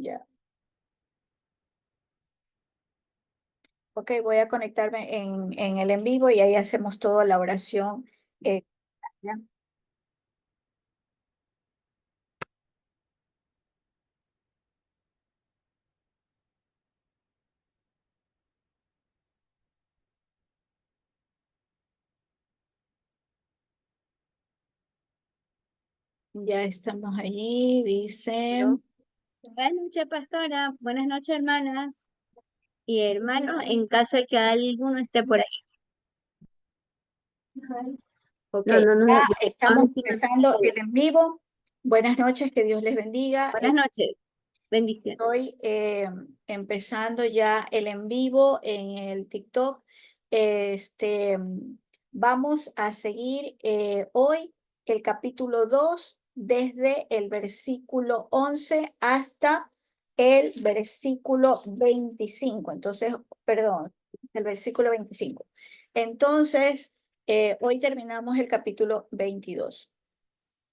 Ya. Ok, voy a conectarme en el en vivo y ahí hacemos toda la oración. Ya, ya estamos allí, dice. Aló. Buenas noches, pastora. Buenas noches, hermanas y hermanos, en caso de que alguno esté por ahí. Ok, No, no, no. ya estamos Aún sí no empezando escucho el bien. en vivo. Buenas noches, que Dios les bendiga. Buenas noches. Bendiciones. Estoy empezando ya el en vivo en el TikTok. Vamos a seguir hoy el capítulo 2 desde el versículo 11 hasta el versículo 25. Entonces, perdón, el versículo 25. Entonces, hoy terminamos el capítulo 22.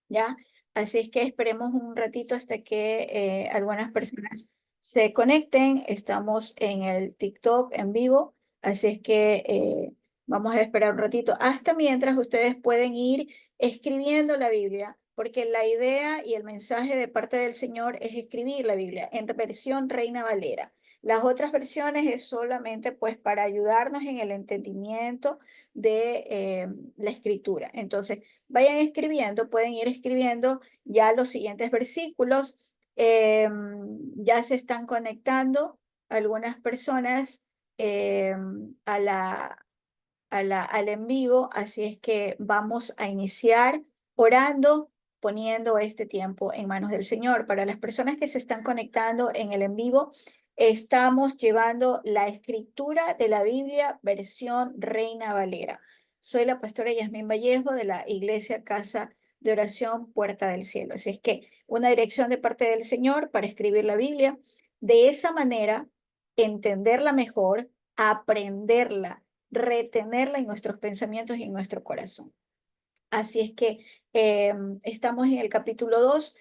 ¿Ya? Así es que esperemos un ratito hasta que algunas personas se conecten. Estamos en el TikTok en vivo, así es que vamos a esperar un ratito. Hasta mientras ustedes pueden ir escribiendo la Biblia, porque la idea y el mensaje de parte del Señor es escribir la Biblia en versión Reina Valera. Las otras versiones es solamente pues para ayudarnos en el entendimiento de la escritura. Entonces, vayan escribiendo, pueden ir escribiendo ya los siguientes versículos. Ya se están conectando algunas personas al en vivo, así es que vamos a iniciar orando, poniendo este tiempo en manos del Señor. Para las personas que se están conectando en el en vivo, estamos llevando la escritura de la Biblia versión Reina Valera. Soy la pastora Yasmín Vallejo de la Iglesia Casa de Oración Puerta del Cielo. Así es que una dirección de parte del Señor para escribir la Biblia. De esa manera, entenderla mejor, aprenderla, retenerla en nuestros pensamientos y en nuestro corazón. Así es que estamos en el capítulo 2.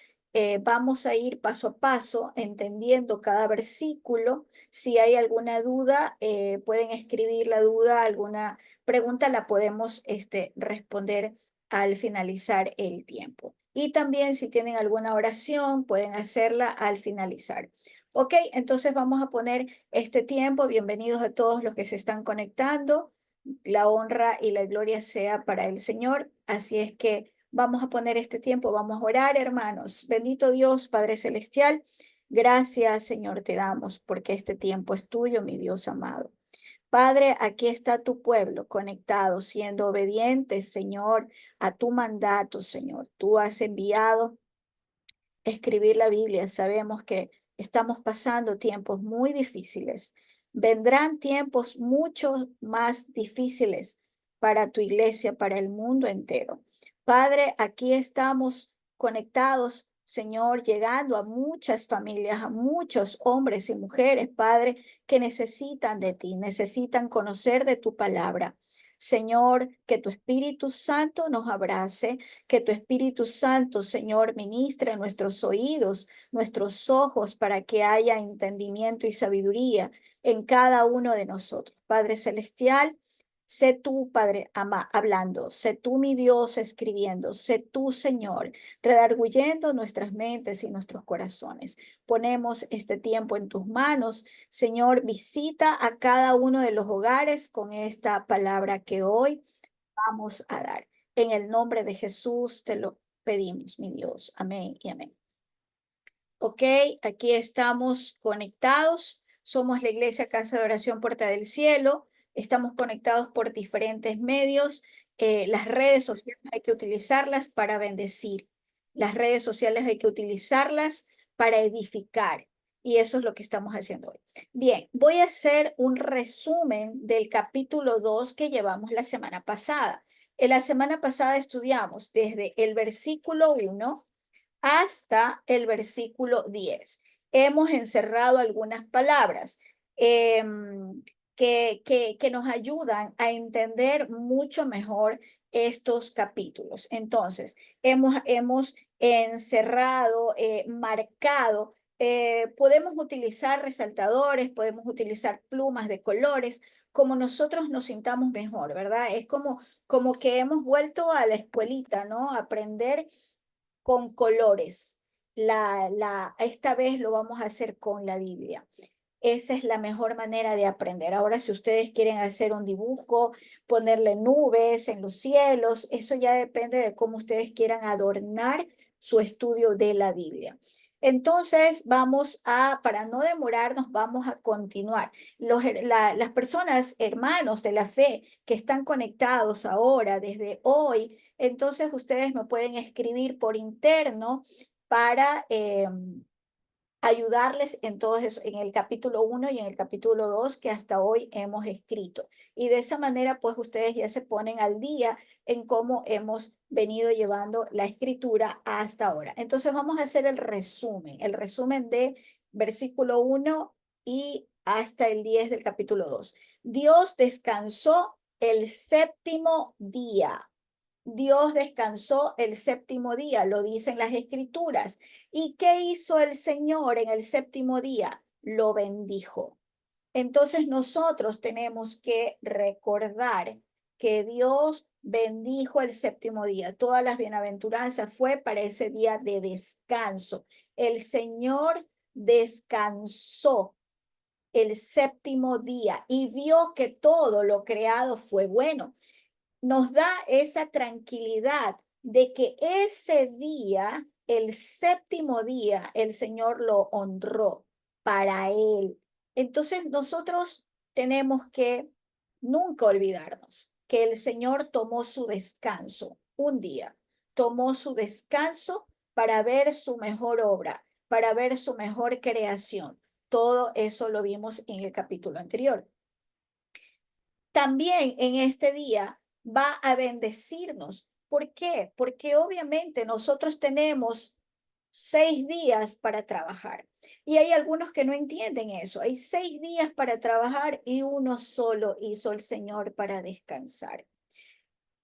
Vamos a ir paso a paso entendiendo cada versículo. Si hay alguna duda, pueden escribir la duda, alguna pregunta la podemos responder al finalizar el tiempo. Y también si tienen alguna oración, pueden hacerla al finalizar. Ok, entonces vamos a poner este tiempo. Bienvenidos a todos los que se están conectando. La honra y la gloria sea para el Señor. Así es que vamos a poner este tiempo, vamos a orar, hermanos. Bendito Dios, Padre Celestial, gracias, Señor, te damos porque este tiempo es tuyo, mi Dios amado. Padre, aquí está tu pueblo conectado, siendo obedientes, Señor, a tu mandato, Señor. Tú has enviado escribir la Biblia. Sabemos que estamos pasando tiempos muy difíciles. Vendrán tiempos mucho más difíciles para tu iglesia, para el mundo entero. Padre, aquí estamos conectados, Señor, llegando a muchas familias, a muchos hombres y mujeres, Padre, que necesitan de ti, necesitan conocer de tu palabra. Señor, que tu Espíritu Santo nos abrace, que tu Espíritu Santo, Señor, ministre en nuestros oídos, nuestros ojos, para que haya entendimiento y sabiduría en cada uno de nosotros. Padre Celestial, sé tú, Padre hablando, sé tú, mi Dios, escribiendo, sé tú, Señor, redarguyendo nuestras mentes y nuestros corazones. Ponemos este tiempo en tus manos. Señor, visita a cada uno de los hogares con esta palabra que hoy vamos a dar. En el nombre de Jesús te lo pedimos, mi Dios. Amén y amén. Ok, aquí estamos conectados. Somos la Iglesia Casa de Oración Puerta del Cielo. Estamos conectados por diferentes medios. Las redes sociales hay que utilizarlas para bendecir. Las redes sociales hay que utilizarlas para edificar. Y eso es lo que estamos haciendo hoy. Bien, voy a hacer un resumen del capítulo 2 que llevamos la semana pasada. En la semana pasada estudiamos desde el versículo 1 hasta el versículo 10. Hemos encerrado algunas palabras que nos ayudan a entender mucho mejor estos capítulos. Entonces, hemos encerrado, marcado Podemos utilizar resaltadores, podemos utilizar plumas de colores, como nosotros nos sintamos mejor, ¿verdad? Es como que hemos vuelto a la escuelita, ¿no? Aprender con colores. Esta vez lo vamos a hacer con la Biblia. Esa es la mejor manera de aprender. Ahora, si ustedes quieren hacer un dibujo, ponerle nubes en los cielos, eso ya depende de cómo ustedes quieran adornar su estudio de la Biblia. Entonces, para no demorarnos, vamos a continuar. Las personas, hermanos de la fe, que están conectados ahora, desde hoy, entonces ustedes me pueden escribir por interno para ayudarles en todo eso, en el capítulo 1 y en el capítulo 2 que hasta hoy hemos escrito. Y de esa manera, pues ustedes ya se ponen al día en cómo hemos venido llevando la escritura hasta ahora. Entonces vamos a hacer el resumen de versículo 1 y hasta el 10 del capítulo 2. Dios descansó el séptimo día. Dios descansó el séptimo día, lo dicen las escrituras. ¿Y qué hizo el Señor en el séptimo día? Lo bendijo. Entonces nosotros tenemos que recordar que Dios bendijo el séptimo día. Todas las bienaventuranzas fue para ese día de descanso. El Señor descansó el séptimo día y vio que todo lo creado fue bueno. Nos da esa tranquilidad de que ese día, el séptimo día, el Señor lo honró para Él. Entonces nosotros tenemos que nunca olvidarnos que el Señor tomó su descanso un día, tomó su descanso para ver su mejor obra, para ver su mejor creación. Todo eso lo vimos en el capítulo anterior. También en este día va a bendecirnos. ¿Por qué? Porque obviamente nosotros tenemos 6 días para trabajar y hay algunos que no entienden eso. Hay 6 días para trabajar y uno solo hizo el Señor para descansar,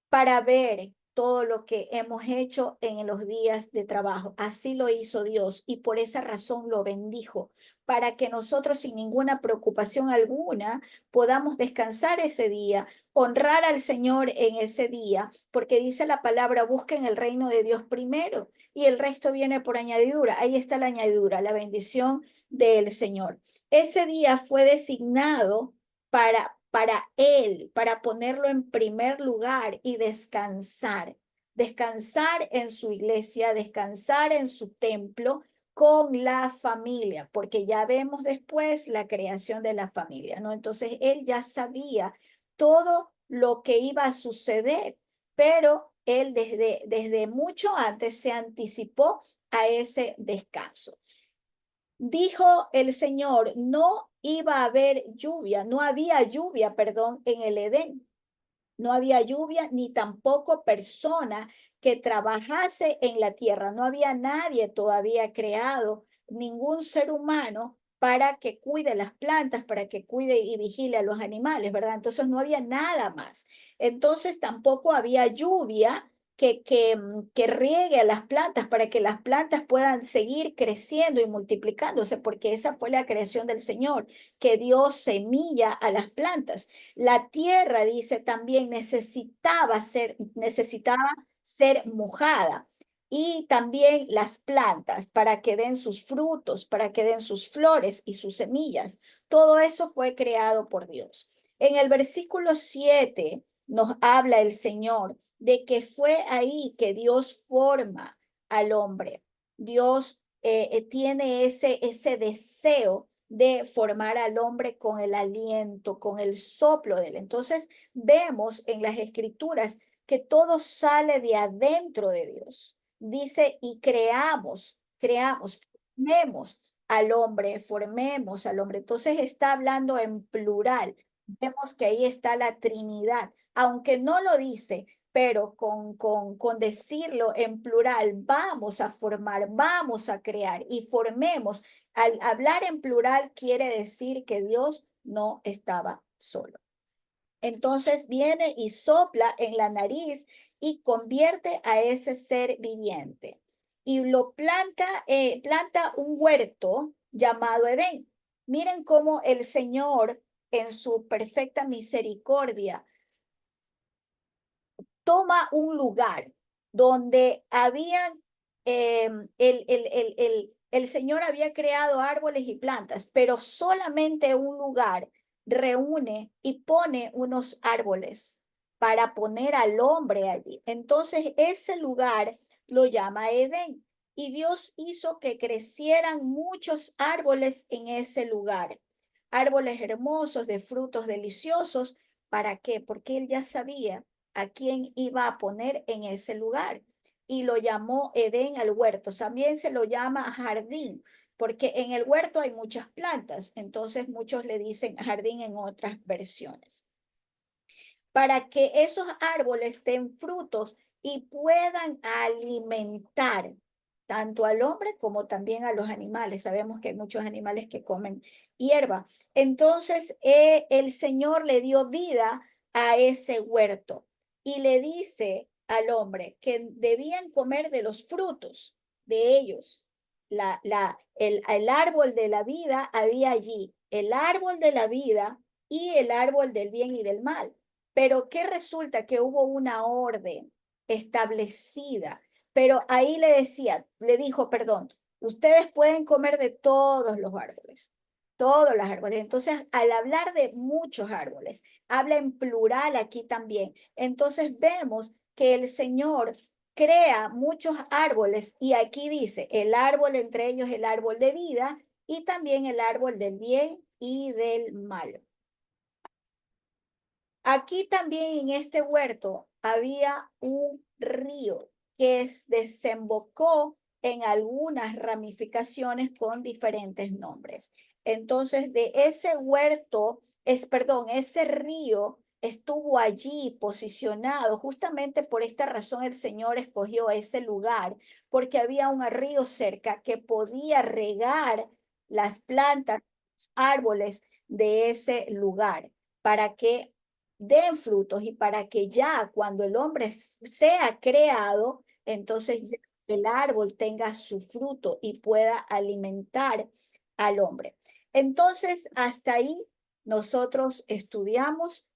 para ver todo lo que hemos hecho en los días de trabajo. Así lo hizo Dios y por esa razón lo bendijo, para que nosotros sin ninguna preocupación alguna podamos descansar ese día, honrar al Señor en ese día, porque dice la palabra, busquen el reino de Dios primero y el resto viene por añadidura. Ahí está la añadidura, la bendición del Señor. Ese día fue designado para Él, para ponerlo en primer lugar y descansar. Descansar en su iglesia, descansar en su templo con la familia, porque ya vemos después la creación de la familia, ¿no? Entonces él ya sabía todo lo que iba a suceder, pero él desde mucho antes se anticipó a ese descanso. Dijo el Señor, no iba a haber lluvia, no había lluvia, perdón, en el Edén. No había lluvia ni tampoco persona que trabajase en la tierra. No había nadie todavía creado, ningún ser humano para que cuide las plantas, para que cuide y vigile a los animales, ¿verdad? Entonces no había nada más. Entonces tampoco había lluvia que riegue a las plantas para que las plantas puedan seguir creciendo y multiplicándose, porque esa fue la creación del Señor, que dio semilla a las plantas. La tierra, dice también, necesitaba ser mojada y también las plantas para que den sus frutos, para que den sus flores y sus semillas. Todo eso fue creado por Dios. En el versículo 7 nos habla el Señor de que fue ahí que Dios forma al hombre. Dios tiene ese deseo de formar al hombre con el aliento, con el soplo de él. Entonces vemos en las escrituras que todo sale de adentro de Dios. Dice, y formemos formemos al hombre. Entonces está hablando en plural. Vemos que ahí está la Trinidad, aunque no lo dice, pero con decirlo en plural, vamos a formar, vamos a crear y formemos. Al hablar en plural quiere decir que Dios no estaba solo. Entonces viene y sopla en la nariz y convierte a ese ser viviente. y lo planta un huerto llamado Edén. Miren cómo el Señor, en su perfecta misericordia, toma un lugar donde habían, el Señor había creado árboles y plantas, pero solamente un lugar reúne y pone unos árboles para poner al hombre allí. Entonces ese lugar lo llama Edén. Y Dios hizo que crecieran muchos árboles en ese lugar, árboles hermosos de frutos deliciosos. ¿Para qué? Porque Él ya sabía a quién iba a poner en ese lugar. Y lo llamó Edén al huerto. También se lo llama jardín, porque en el huerto hay muchas plantas. Entonces muchos le dicen jardín en otras versiones. Para que esos árboles den frutos y puedan alimentar tanto al hombre como también a los animales. Sabemos que hay muchos animales que comen hierba. Entonces, el Señor le dio vida a ese huerto y le dice al hombre que debían comer de los frutos de ellos. El árbol de la vida había allí, el árbol de la vida y el árbol del bien y del mal. Pero ¿qué resulta? Que hubo una orden establecida, pero ahí le dijo, perdón, ustedes pueden comer de todos los árboles. Entonces, al hablar de muchos árboles, habla en plural aquí también. Entonces vemos que el Señor crea muchos árboles y aquí dice el árbol, entre ellos el árbol de vida y también el árbol del bien y del mal. Aquí también en este huerto había un río que desembocó en algunas ramificaciones con diferentes nombres. Entonces, de ese huerto, ese río estuvo allí posicionado. Justamente por esta razón el Señor escogió ese lugar, porque había un río cerca que podía regar las plantas, los árboles de ese lugar para que den frutos y para que ya cuando el hombre sea creado, entonces ya el árbol tenga su fruto y pueda alimentar al hombre. Entonces, hasta ahí nosotros estudiamos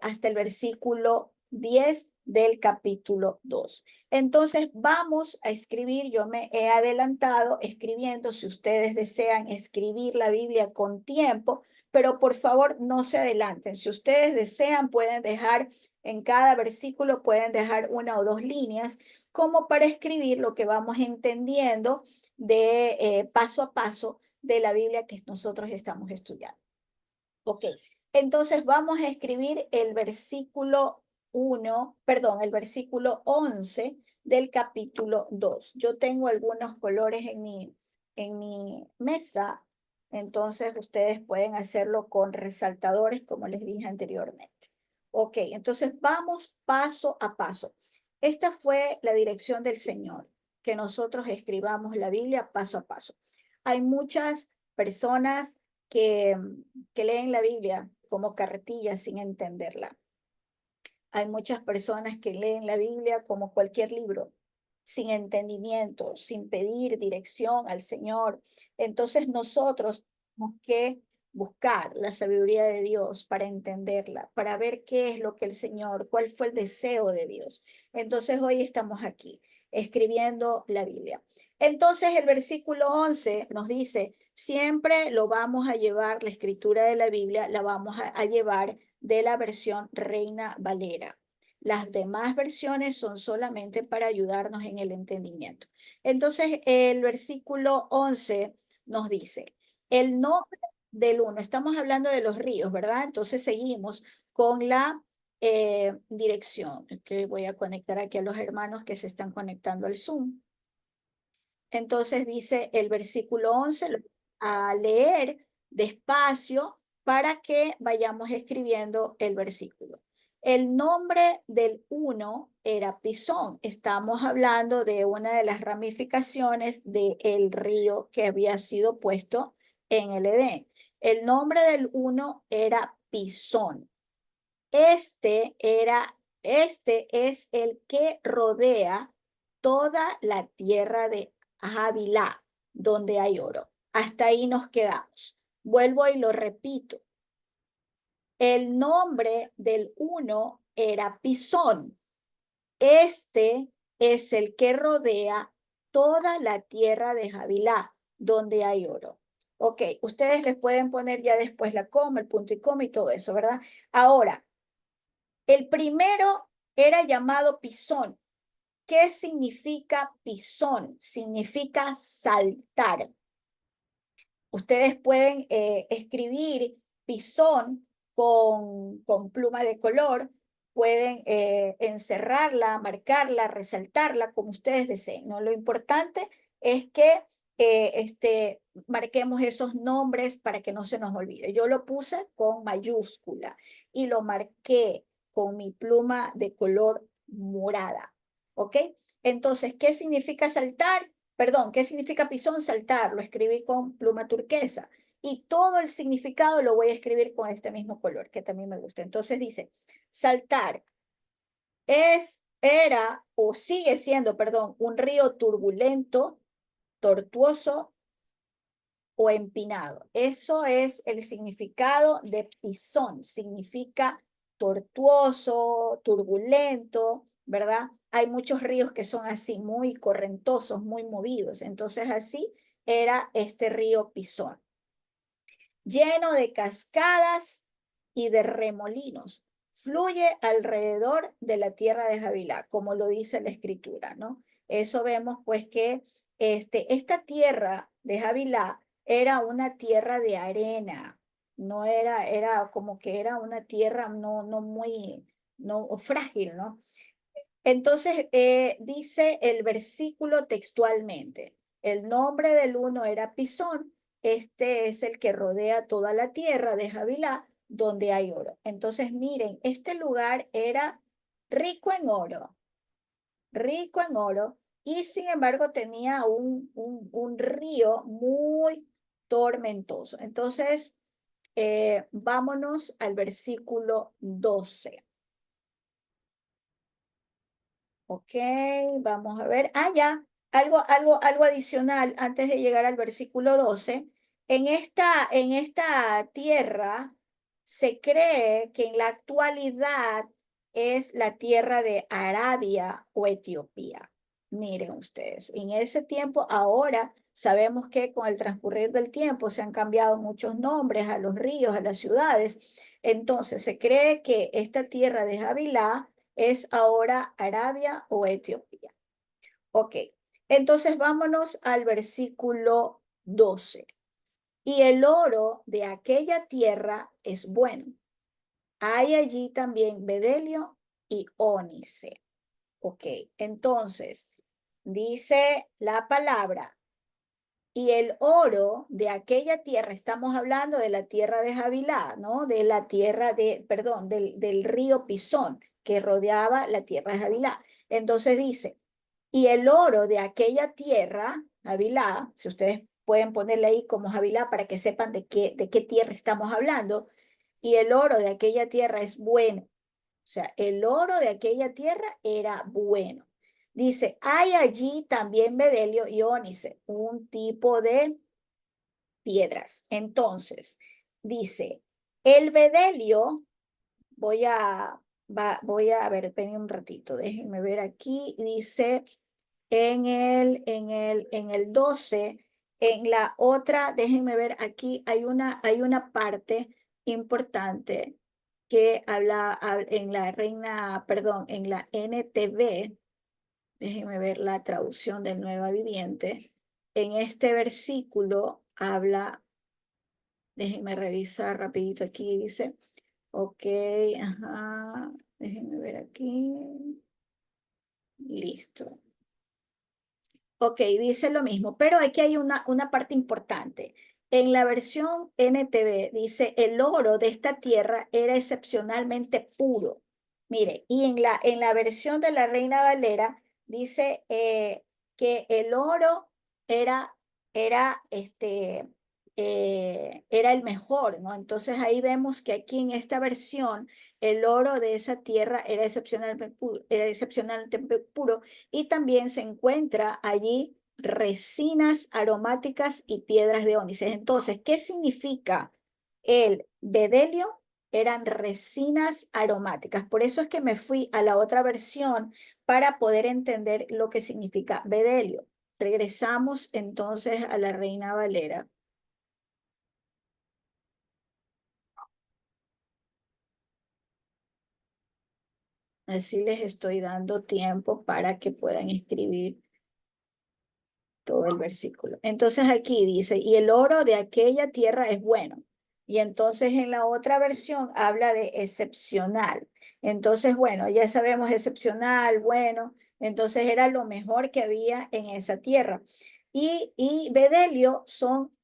hasta el versículo 10 del capítulo 2. Entonces, vamos a escribir, yo me he adelantado escribiendo, si ustedes desean escribir la Biblia con tiempo, pero por favor no se adelanten. Si ustedes desean, pueden dejar en cada versículo, pueden dejar una o dos líneas como para escribir lo que vamos entendiendo de paso a paso de la Biblia que nosotros estamos estudiando. Ok, entonces vamos a escribir el versículo 1, perdón, el versículo 11 del capítulo 2. Yo tengo algunos colores en mi mesa, entonces ustedes pueden hacerlo con resaltadores, como les dije anteriormente. Ok, entonces vamos paso a paso. Esta fue la dirección del Señor, que nosotros escribamos la Biblia paso a paso. Hay muchas personas que, que leen la Biblia como carretilla sin entenderla. Hay muchas personas que leen la Biblia como cualquier libro, sin entendimiento, sin pedir dirección al Señor. Entonces nosotros tenemos que buscar la sabiduría de Dios para entenderla, para ver qué es lo que el Señor, cuál fue el deseo de Dios. Entonces hoy estamos aquí escribiendo la Biblia. Entonces el versículo 11 nos dice, siempre lo vamos a llevar, la escritura de la Biblia la vamos a llevar de la versión Reina Valera. Las demás versiones son solamente para ayudarnos en el entendimiento. Entonces, el versículo 11 nos dice, el nombre del uno, estamos hablando de los ríos, ¿verdad? Entonces seguimos con la dirección, que voy a conectar aquí a los hermanos que se están conectando al Zoom. Entonces dice el versículo 11, a leer despacio para que vayamos escribiendo el versículo. El nombre del uno era Pisón. Estamos hablando de una de las ramificaciones del río que había sido puesto en el Edén. El nombre del uno era Pisón. Este es el que rodea toda la tierra de Havilá, donde hay oro. Hasta ahí nos quedamos. Vuelvo y lo repito. El nombre del uno era Pisón. Este es el que rodea toda la tierra de Havilá, donde hay oro. Ok, ustedes les pueden poner ya después la coma, el punto y coma y todo eso, ¿verdad? Ahora, el primero era llamado Pisón. ¿Qué significa Pisón? Significa saltar. Ustedes pueden escribir Pisón con pluma de color, pueden encerrarla, marcarla, resaltarla, como ustedes deseen, ¿no? Lo importante es que marquemos esos nombres para que no se nos olvide. Yo lo puse con mayúscula y lo marqué con mi pluma de color morada, ¿ok? Entonces, ¿qué significa saltar? Perdón, ¿qué significa Pisón? Saltar, lo escribí con pluma turquesa y todo el significado lo voy a escribir con este mismo color, que también me gusta. Entonces dice, saltar era o sigue siendo, perdón, un río turbulento, tortuoso o empinado. Eso es el significado de Pisón, significa tortuoso, turbulento, ¿verdad? Hay muchos ríos que son así, muy correntosos, muy movidos. Entonces así era este río Pisón, lleno de cascadas y de remolinos. Fluye alrededor de la tierra de Havilá, como lo dice la escritura, ¿no? Eso vemos pues que esta tierra de Havilá era una tierra de arena, no era como que era una tierra no muy, no frágil, ¿no? Entonces dice el versículo textualmente, el nombre del uno era Pisón, este es el que rodea toda la tierra de Havilá, donde hay oro. Entonces miren, este lugar era rico en oro, rico en oro, y sin embargo tenía un río muy tormentoso. Entonces, vámonos al versículo 12. Ok, vamos a ver. Ah, ya, algo adicional antes de llegar al versículo 12. En esta tierra se cree que en la actualidad es la tierra de Arabia o Etiopía. Miren ustedes, en ese tiempo, ahora sabemos que con el transcurrir del tiempo se han cambiado muchos nombres a los ríos, a las ciudades. Entonces, se cree que esta tierra de Havilá es ahora Arabia o Etiopía. Ok, entonces vámonos al versículo 12. Y el oro de aquella tierra es bueno. Hay allí también bedelio y ónice. Ok, entonces dice la palabra, y el oro de aquella tierra, estamos hablando de la tierra de Havilá, ¿no? De la tierra de, perdón, del río Pisón, que rodeaba la tierra de Havilá. Entonces dice, y el oro de aquella tierra, Havilá, si ustedes pueden ponerle ahí como Havilá para que sepan de qué tierra estamos hablando, y el oro de aquella tierra es bueno. O sea, el oro de aquella tierra era bueno. Dice, hay allí también bedelio y ónice, un tipo de piedras. Entonces, dice, el bedelio, voy a ver, esperen un ratito, déjenme ver aquí, dice, en el 12, en la otra, déjenme ver aquí, hay una parte importante que habla en la reina, perdón, en la NTV, déjenme ver la traducción del Nueva Viviente, en este versículo habla, déjenme revisar rapidito aquí, dice, ok, ajá, déjenme ver aquí, listo. Ok, dice lo mismo, pero aquí hay una parte importante. En la versión NTV dice, el oro de esta tierra era excepcionalmente puro. Mire, y en la versión de la Reina Valera dice que el oro era era el mejor, ¿no? Entonces ahí vemos que aquí en esta versión el oro de esa tierra era excepcionalmente puro y también se encuentra allí resinas aromáticas y piedras de ónice. Entonces, ¿qué significa el bedelio? Eran resinas aromáticas. Por eso es que me fui a la otra versión para poder entender lo que significa bedelio. Regresamos entonces a la Reina Valera. Así les estoy dando tiempo para que puedan escribir todo el versículo. Entonces aquí dice, y el oro de aquella tierra es bueno. Y entonces en la otra versión habla de excepcional. Entonces, bueno, ya sabemos excepcional, bueno, entonces era lo mejor que había en esa tierra. Y bedelio son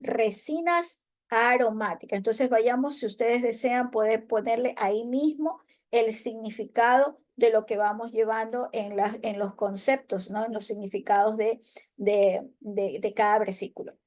resinas aromáticas. Entonces vayamos, si ustedes desean, poder ponerle ahí mismo el significado de lo que vamos llevando en los conceptos, ¿no? En los significados de cada versículo.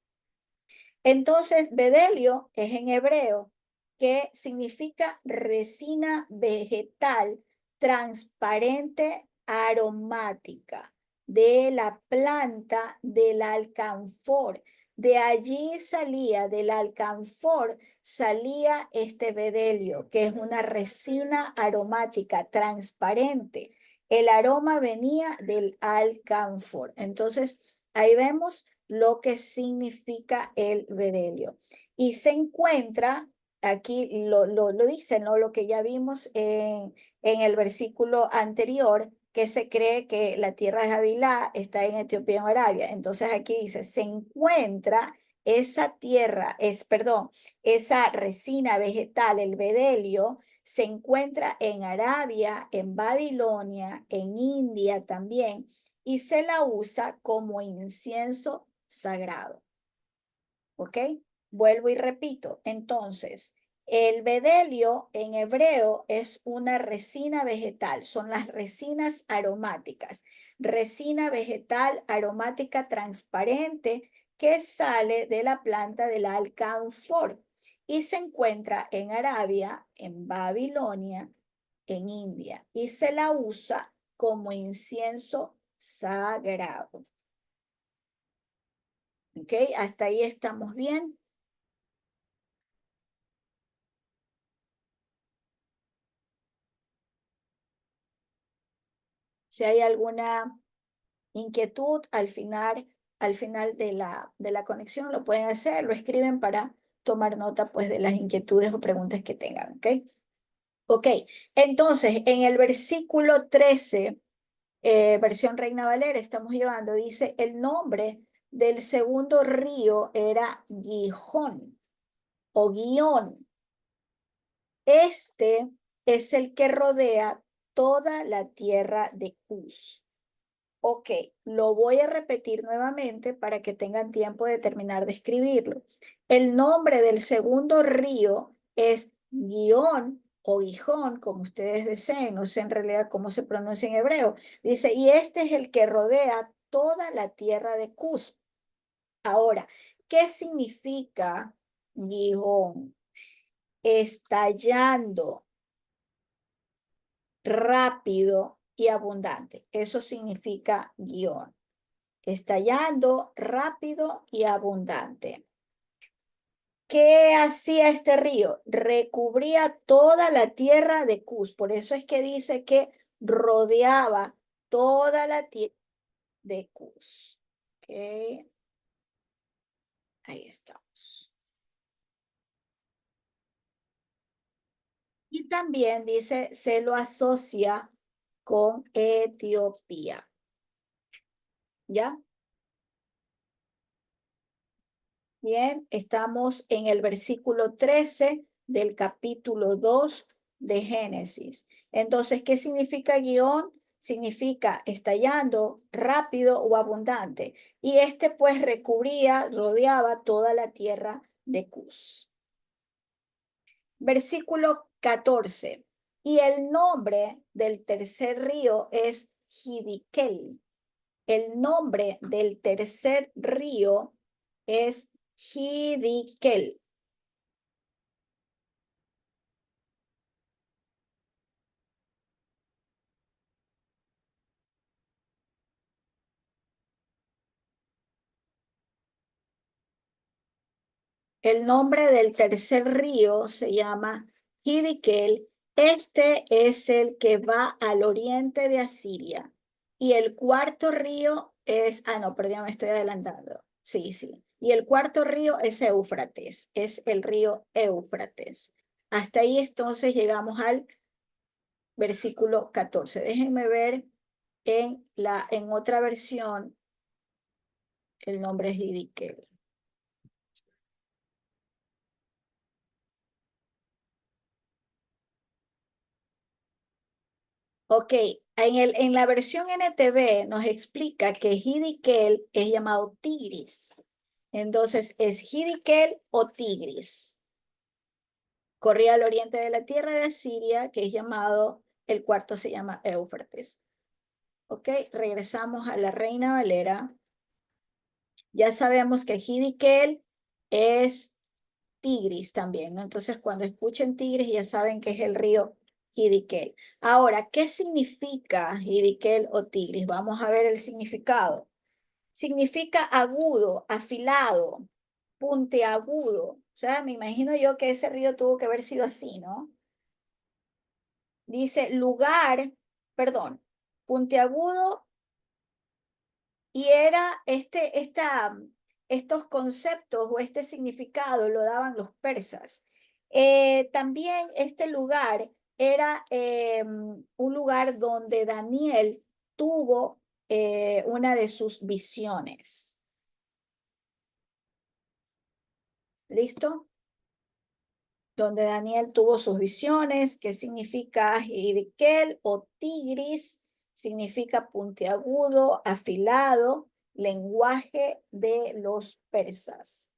Entonces, bedelio es en hebreo, que significa resina vegetal transparente aromática de la planta del alcanfor. De allí salía, del alcanfor, salía este bedelio, que es una resina aromática transparente. El aroma venía del alcanfor. Entonces, ahí vemos lo que significa el bedelio. Y se encuentra, aquí lo dice, ¿no? Lo que ya vimos en el versículo anterior, que se cree que la tierra de Havilá está en Etiopía y en Arabia. Entonces aquí dice, se encuentra esa tierra, perdón, esa resina vegetal, el bedelio, se encuentra en Arabia, en Babilonia, en India también, y se la usa como incienso sagrado. ¿Ok? Vuelvo y repito. Entonces, el bedelio en hebreo es una resina vegetal, son las resinas aromáticas. Resina vegetal aromática transparente que sale de la planta del alcanfor y se encuentra en Arabia, en Babilonia, en India y se la usa como incienso sagrado. ¿Ok? Hasta ahí estamos bien. Si hay alguna inquietud al final de la conexión, lo pueden hacer, lo escriben para tomar nota pues de las inquietudes o preguntas que tengan, ¿ok? Ok, entonces en el versículo 13, versión Reina Valera, estamos llevando, dice, el nombre del segundo río era Gijón o Guión. Este es el que rodea toda la tierra de Cus. Ok, lo voy a repetir nuevamente para que tengan tiempo de terminar de escribirlo. El nombre del segundo río es Guión o Gijón, como ustedes deseen, no sé en realidad cómo se pronuncia en hebreo. Dice, y este es el que rodea toda la tierra de Cus. Ahora, ¿qué significa Gijón? Estallando, rápido y abundante. Eso significa Guión. Estallando, rápido y abundante. ¿Qué hacía este río? Recubría toda la tierra de Cus. Por eso es que dice que rodeaba toda la tierra de Cus. Okay. Ahí estamos. Y también dice, se lo asocia con Etiopía. ¿Ya? Bien, estamos en el versículo 13 del capítulo 2 de Génesis. Entonces, ¿qué significa guión? Significa estallando, rápido o abundante. Y este pues recubría, rodeaba toda la tierra de Cus. Versículo 14. Y el nombre del tercer río es Hidikel. El nombre del tercer río es Hidikel. El nombre del tercer río se llama Hiddekel. Este es el que va al oriente de Asiria. Y el cuarto río es, no, perdón, me estoy adelantando. Sí, sí. Y el cuarto río es Éufrates, es el río Éufrates. Hasta ahí entonces llegamos al versículo 14. Déjenme ver en otra versión el nombre es Hiddekel. Ok, en la versión NTV nos explica que Hiddekel es llamado Tigris. Entonces, ¿es Hiddekel o Tigris? Corría al oriente de la tierra de Asiria, que es llamado, el cuarto se llama Éufrates. Ok, regresamos a la Reina Valera. Ya sabemos que Hiddekel es Tigris también, ¿no? Entonces, cuando escuchen Tigris, ya saben que es el río Hiddekel. Ahora, ¿qué significa Hiddekel o Tigris? Vamos a ver el significado. Significa agudo, afilado, puntiagudo. O sea, me imagino yo que ese río tuvo que haber sido así, ¿no? Dice lugar, perdón, puntiagudo, y era estos conceptos o este significado lo daban los persas. También este lugar era un lugar donde Daniel tuvo una de sus visiones. ¿Listo? Donde Daniel tuvo sus visiones, que significa Hiddekel o Tigris, significa puntiagudo, afilado, lenguaje de los persas.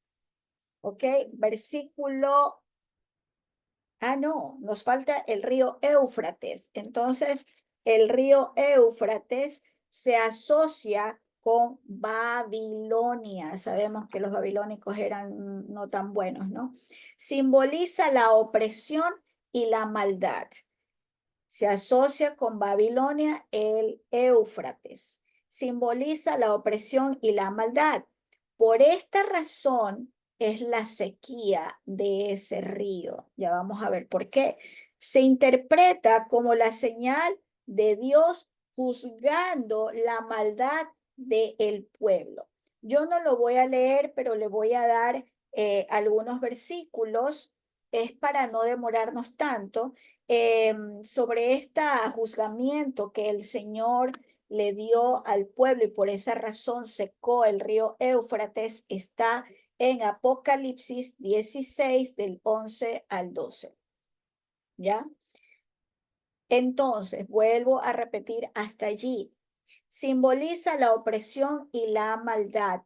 ¿Ok? Versículo, no, nos falta el río Éufrates. Entonces, el río Éufrates se asocia con Babilonia. Sabemos que los babilónicos eran no tan buenos, ¿no? Simboliza la opresión y la maldad. Se asocia con Babilonia el Éufrates. Simboliza la opresión y la maldad. Por esta razón es la sequía de ese río. Ya vamos a ver por qué. Se interpreta como la señal de Dios juzgando la maldad del pueblo. Yo no lo voy a leer, pero le voy a dar algunos versículos. Es para no demorarnos tanto sobre este juzgamiento que el Señor le dio al pueblo y por esa razón secó el río Éufrates, está en Apocalipsis 16 del 11 al 12. ¿Ya? Entonces, vuelvo a repetir hasta allí. Simboliza la opresión y la maldad.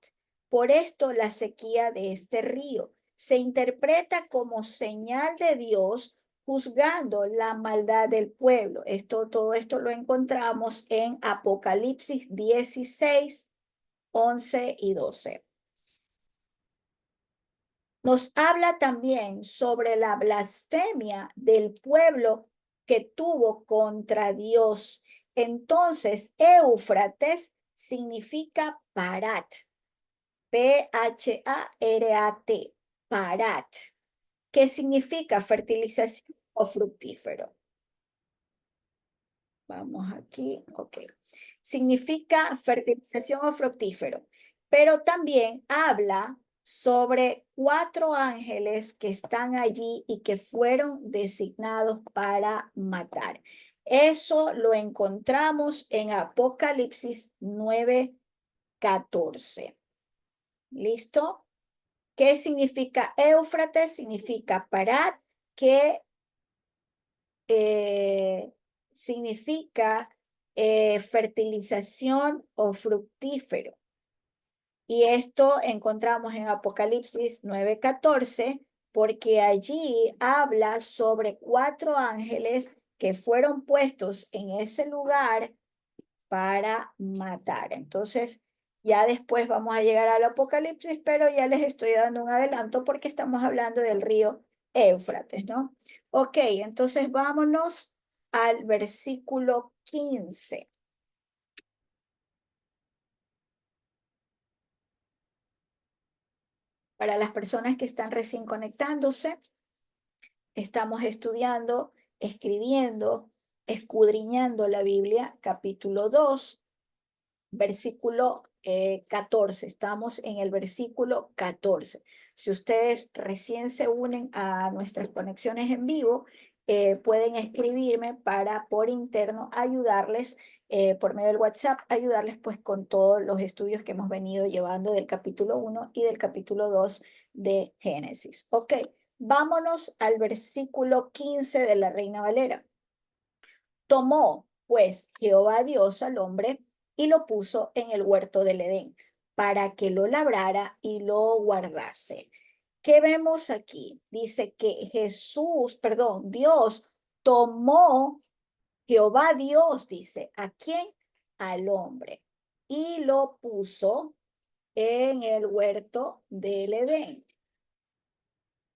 Por esto la sequía de este río se interpreta como señal de Dios juzgando la maldad del pueblo. Todo esto lo encontramos en Apocalipsis 16, 11 y 12. Nos habla también sobre la blasfemia del pueblo que tuvo contra Dios. Entonces, Éufrates significa parat, P-H-A-R-A-T, parat, que significa fertilización o fructífero. Vamos aquí, ok. Significa fertilización o fructífero, pero también habla sobre 4 ángeles que están allí y que fueron designados para matar. Eso lo encontramos en Apocalipsis 9:14. ¿Listo? ¿Qué significa Éufrates? Significa parat, que significa fertilización o fructífero. Y esto encontramos en Apocalipsis 9:14, porque allí habla sobre 4 ángeles que fueron puestos en ese lugar para matar. Entonces, Ya después vamos a llegar al Apocalipsis, pero ya les estoy dando un adelanto porque estamos hablando del río Éufrates, ¿no? Ok, entonces vámonos al versículo 15. Para las personas que están recién conectándose, estamos estudiando, escribiendo, escudriñando la Biblia, capítulo 2, versículo 14. Estamos en el versículo 14. Si ustedes recién se unen a nuestras conexiones en vivo, pueden escribirme para por interno ayudarles, por medio del WhatsApp, ayudarles pues con todos los estudios que hemos venido llevando del capítulo 1 y del capítulo 2 de Génesis. Ok, vámonos al versículo 15 de la Reina Valera. Tomó, pues, Jehová Dios al hombre y lo puso en el huerto del Edén para que lo labrara y lo guardase. ¿Qué vemos aquí? Dice que Dios tomó, Jehová Dios, dice, ¿a quién? Al hombre y lo puso en el huerto del Edén.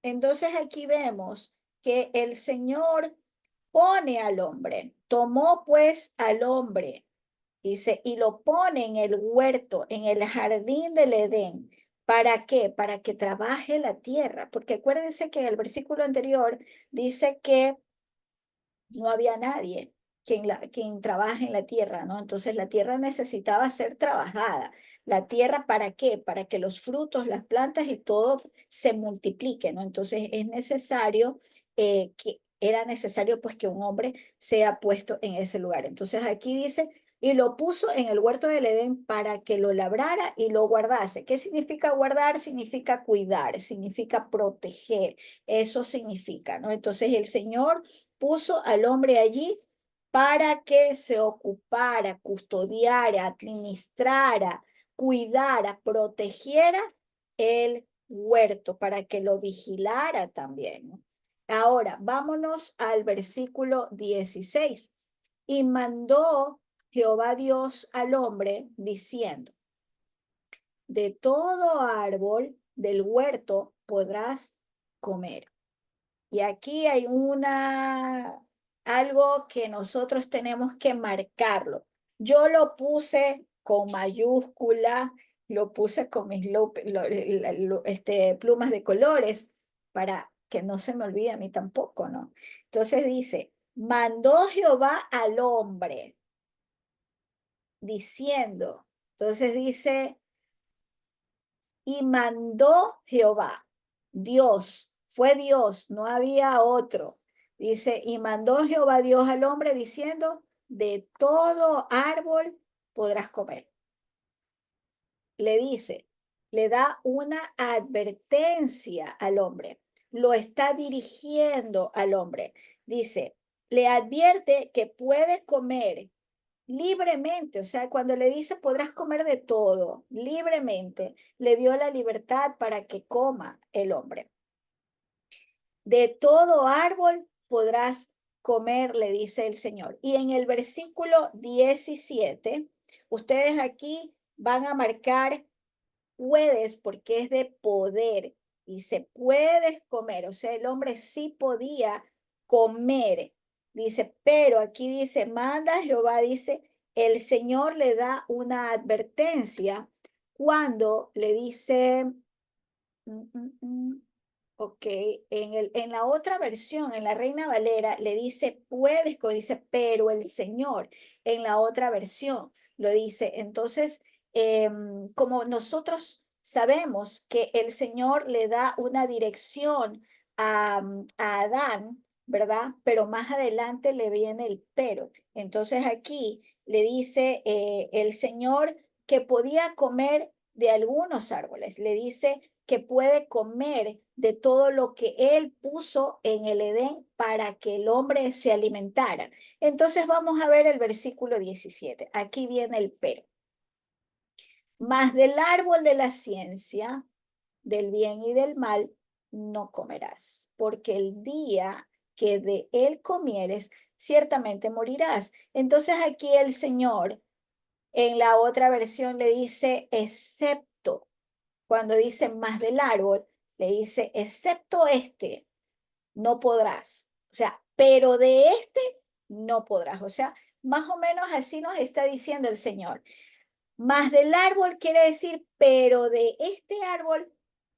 Entonces aquí vemos que el Señor pone al hombre, tomó pues al hombre, dice, y lo pone en el huerto, en el jardín del Edén. ¿Para qué? Para que trabaje la tierra, porque acuérdense que en el versículo anterior dice que no había nadie quien trabaje en la tierra, ¿no? Entonces la tierra necesitaba ser trabajada. La tierra, ¿para qué? Para que los frutos, las plantas y todo se multipliquen, ¿no? Entonces es necesario, era necesario pues que un hombre sea puesto en ese lugar. Entonces aquí dice, y lo puso en el huerto del Edén para que lo labrara y lo guardase. ¿Qué significa guardar? Significa cuidar, significa proteger. Eso significa, ¿no? Entonces el Señor puso al hombre allí para que se ocupara, custodiara, administrara, cuidara, protegiera el huerto, para que lo vigilara también, ¿no? Ahora, vámonos al versículo 16. Y mandó Jehová Dios al hombre diciendo, de todo árbol del huerto podrás comer. Y aquí hay algo que nosotros tenemos que marcarlo. Yo lo puse con mayúscula, lo puse con mis plumas de colores para que no se me olvide a mí tampoco, ¿no? Entonces dice, mandó Jehová al hombre diciendo, entonces dice, y mandó Jehová, Dios, fue Dios, no había otro. Dice, y mandó Jehová Dios al hombre diciendo, de todo árbol podrás comer. Le dice, le da una advertencia al hombre, lo está dirigiendo al hombre. Dice, le advierte que puede comer libremente, o sea, cuando le dice podrás comer de todo, libremente, le dio la libertad para que coma el hombre. De todo árbol podrás comer, le dice el Señor. Y en el versículo 17, ustedes aquí van a marcar puedes, porque es de poder. Dice, puedes comer, o sea, el hombre sí podía comer. Dice, pero aquí dice, manda Jehová, dice, el Señor le da una advertencia cuando le dice, mm, mm, mm, ok, en la otra versión, en la Reina Valera, le dice, puedes, dice, pero el Señor, en la otra versión, lo dice. Entonces, como nosotros sabemos que el Señor le da una dirección a Adán, ¿verdad? Pero más adelante le viene el pero. Entonces aquí le dice el Señor que podía comer de algunos árboles. Le dice que puede comer de todo lo que él puso en el Edén para que el hombre se alimentara. Entonces vamos a ver el versículo 17. Aquí viene el pero. Mas del árbol de la ciencia, del bien y del mal, no comerás, porque el día que de él comieres, ciertamente morirás. Entonces aquí el Señor En la otra versión le dice excepto. Cuando dice más del árbol, le dice excepto este, no podrás. O sea, pero de este no podrás. O sea, más o menos así nos está diciendo el Señor. Más del árbol quiere decir, pero de este árbol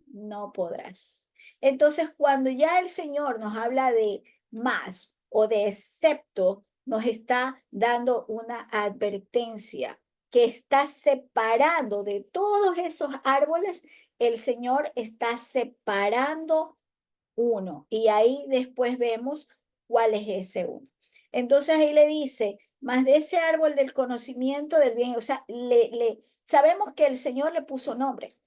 no podrás. Entonces, cuando ya el Señor nos habla de más o de excepto, nos está dando una advertencia que está separando de todos esos árboles, el Señor está separando uno. Y ahí después vemos cuál es ese uno. Entonces ahí le dice, más de ese árbol del conocimiento del bien, o sea, sabemos que el Señor le puso nombre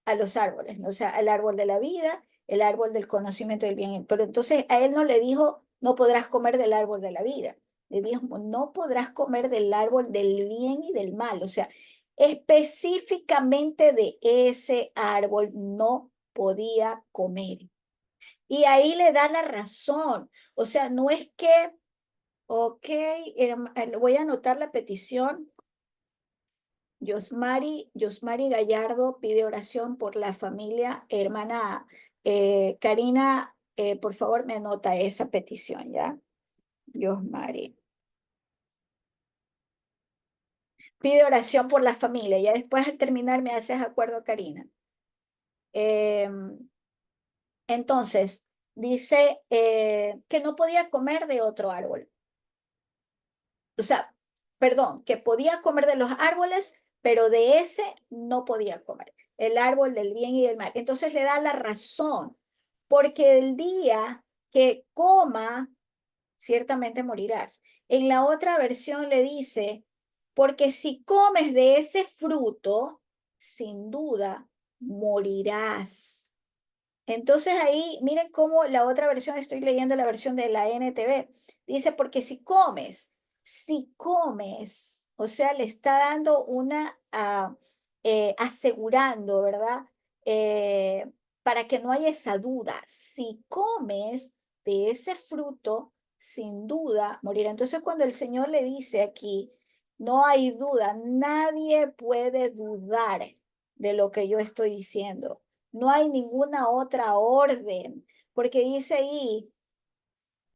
a los árboles, ¿no? O sea, el árbol de la vida, el árbol del conocimiento del bien, pero entonces a él no le dijo, no podrás comer del árbol de la vida, le dijo, no podrás comer del árbol del bien y del mal, o sea, específicamente de ese árbol no podía comer. Y ahí le da la razón. O sea, no es que, ok, voy a anotar la petición. Yosmari Gallardo pide oración por la familia. Hermana Karina, por favor, me anota esa petición, ¿ya? Yosmari. Pide oración por la familia. Ya después al terminar me haces acuerdo, Karina. Entonces, dice que no podía comer de otro árbol. O sea, perdón, que podía comer de los árboles, pero de ese no podía comer, el árbol del bien y del mal. Entonces le da la razón, porque el día que coma, ciertamente morirás. En la otra versión le dice, porque si comes de ese fruto, sin duda morirás. Entonces ahí, miren cómo la otra versión, estoy leyendo la versión de la NTV, dice, porque si comes, o sea, le está dando una, asegurando, ¿verdad? Para que no haya esa duda, si comes de ese fruto, sin duda morirá. Entonces cuando el Señor le dice aquí, no hay duda, nadie puede dudar de lo que yo estoy diciendo. No hay ninguna otra orden, porque dice ahí,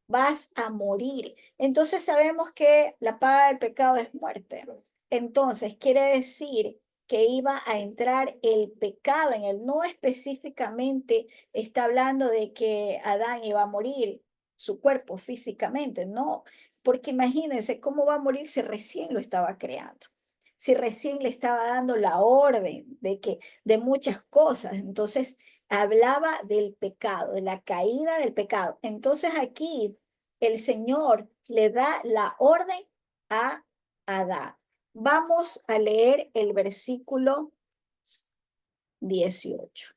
vas a morir. Entonces sabemos que la paga del pecado es muerte. Entonces quiere decir que iba a entrar el pecado en él. No específicamente está hablando de que Adán iba a morir su cuerpo físicamente, no, porque imagínense cómo va a morir si recién lo estaba creando, si recién le estaba dando la orden de muchas cosas. Entonces hablaba del pecado, de la caída del pecado. Entonces aquí el Señor le da la orden a Adán. Vamos a leer el versículo 18.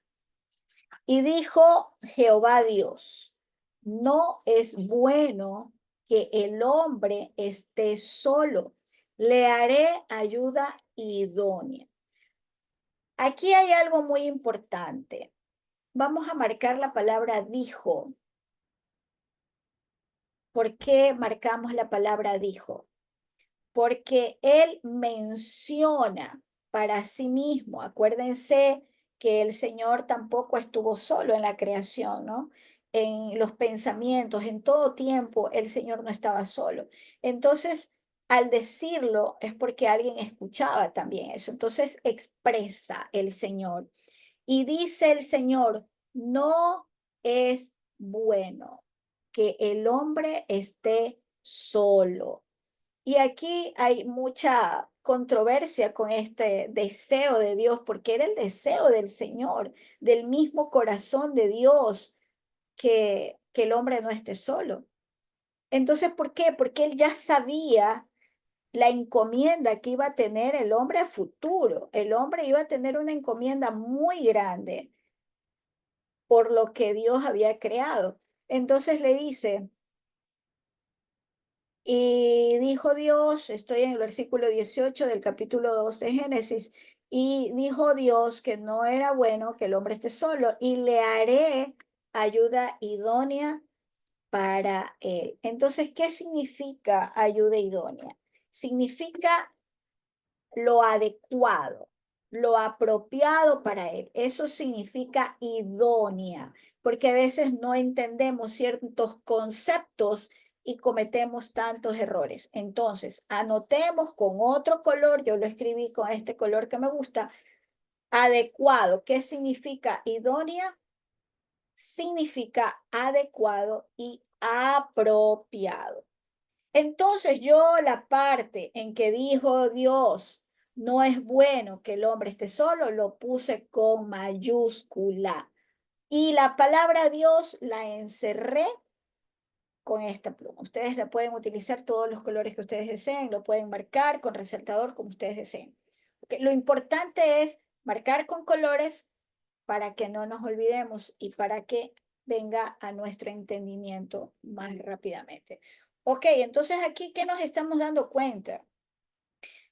Y dijo Jehová Dios, no es bueno que el hombre esté solo, le haré ayuda idónea. Aquí hay algo muy importante. Vamos a marcar la palabra dijo. ¿Por qué marcamos la palabra dijo? Porque él menciona para sí mismo, acuérdense que el Señor tampoco estuvo solo en la creación, ¿no? En los pensamientos, en todo tiempo, el Señor no estaba solo. Entonces, al decirlo es porque alguien escuchaba también eso. Entonces, expresa el Señor. Y dice el Señor, no es bueno que el hombre esté solo. Y aquí hay mucha controversia con este deseo de Dios, porque era el deseo del Señor, del mismo corazón de Dios, que el hombre no esté solo. Entonces, ¿por qué? Porque él ya sabía la encomienda que iba a tener el hombre a futuro. El hombre iba a tener una encomienda muy grande por lo que Dios había creado. Entonces le dice, y dijo Dios, estoy en el versículo 18 del capítulo 2 de Génesis, y dijo Dios que no era bueno que el hombre esté solo y le haré ayuda idónea para él. Entonces, ¿qué significa ayuda idónea? Significa lo adecuado, lo apropiado para él. Eso significa idónea, porque a veces no entendemos ciertos conceptos y cometemos tantos errores. Entonces, anotemos con otro color, yo lo escribí con este color que me gusta, adecuado. ¿Qué significa idónea? Significa adecuado y apropiado. Entonces yo la parte en que dijo Dios, no es bueno que el hombre esté solo, lo puse con mayúscula. Y la palabra Dios la encerré con esta pluma. Ustedes la pueden utilizar todos los colores que ustedes deseen, lo pueden marcar con resaltador como ustedes deseen. Okay. Lo importante es marcar con colores para que no nos olvidemos y para que venga a nuestro entendimiento más rápidamente. Ok, entonces aquí, ¿qué nos estamos dando cuenta?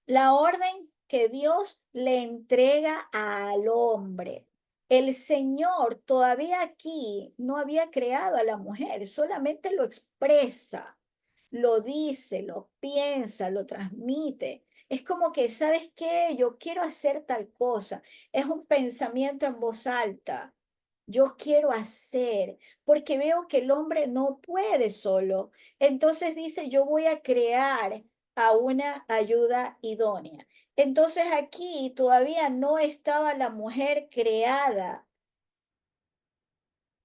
La orden que Dios le entrega al hombre. El Señor todavía aquí no había creado a la mujer, solamente lo expresa, lo dice, lo piensa, lo transmite. Es como que, ¿sabes qué? Yo quiero hacer tal cosa. Es un pensamiento en voz alta. Yo quiero hacer, porque veo que el hombre no puede solo. Entonces dice, yo voy a crear a una ayuda idónea. Entonces aquí todavía no estaba la mujer creada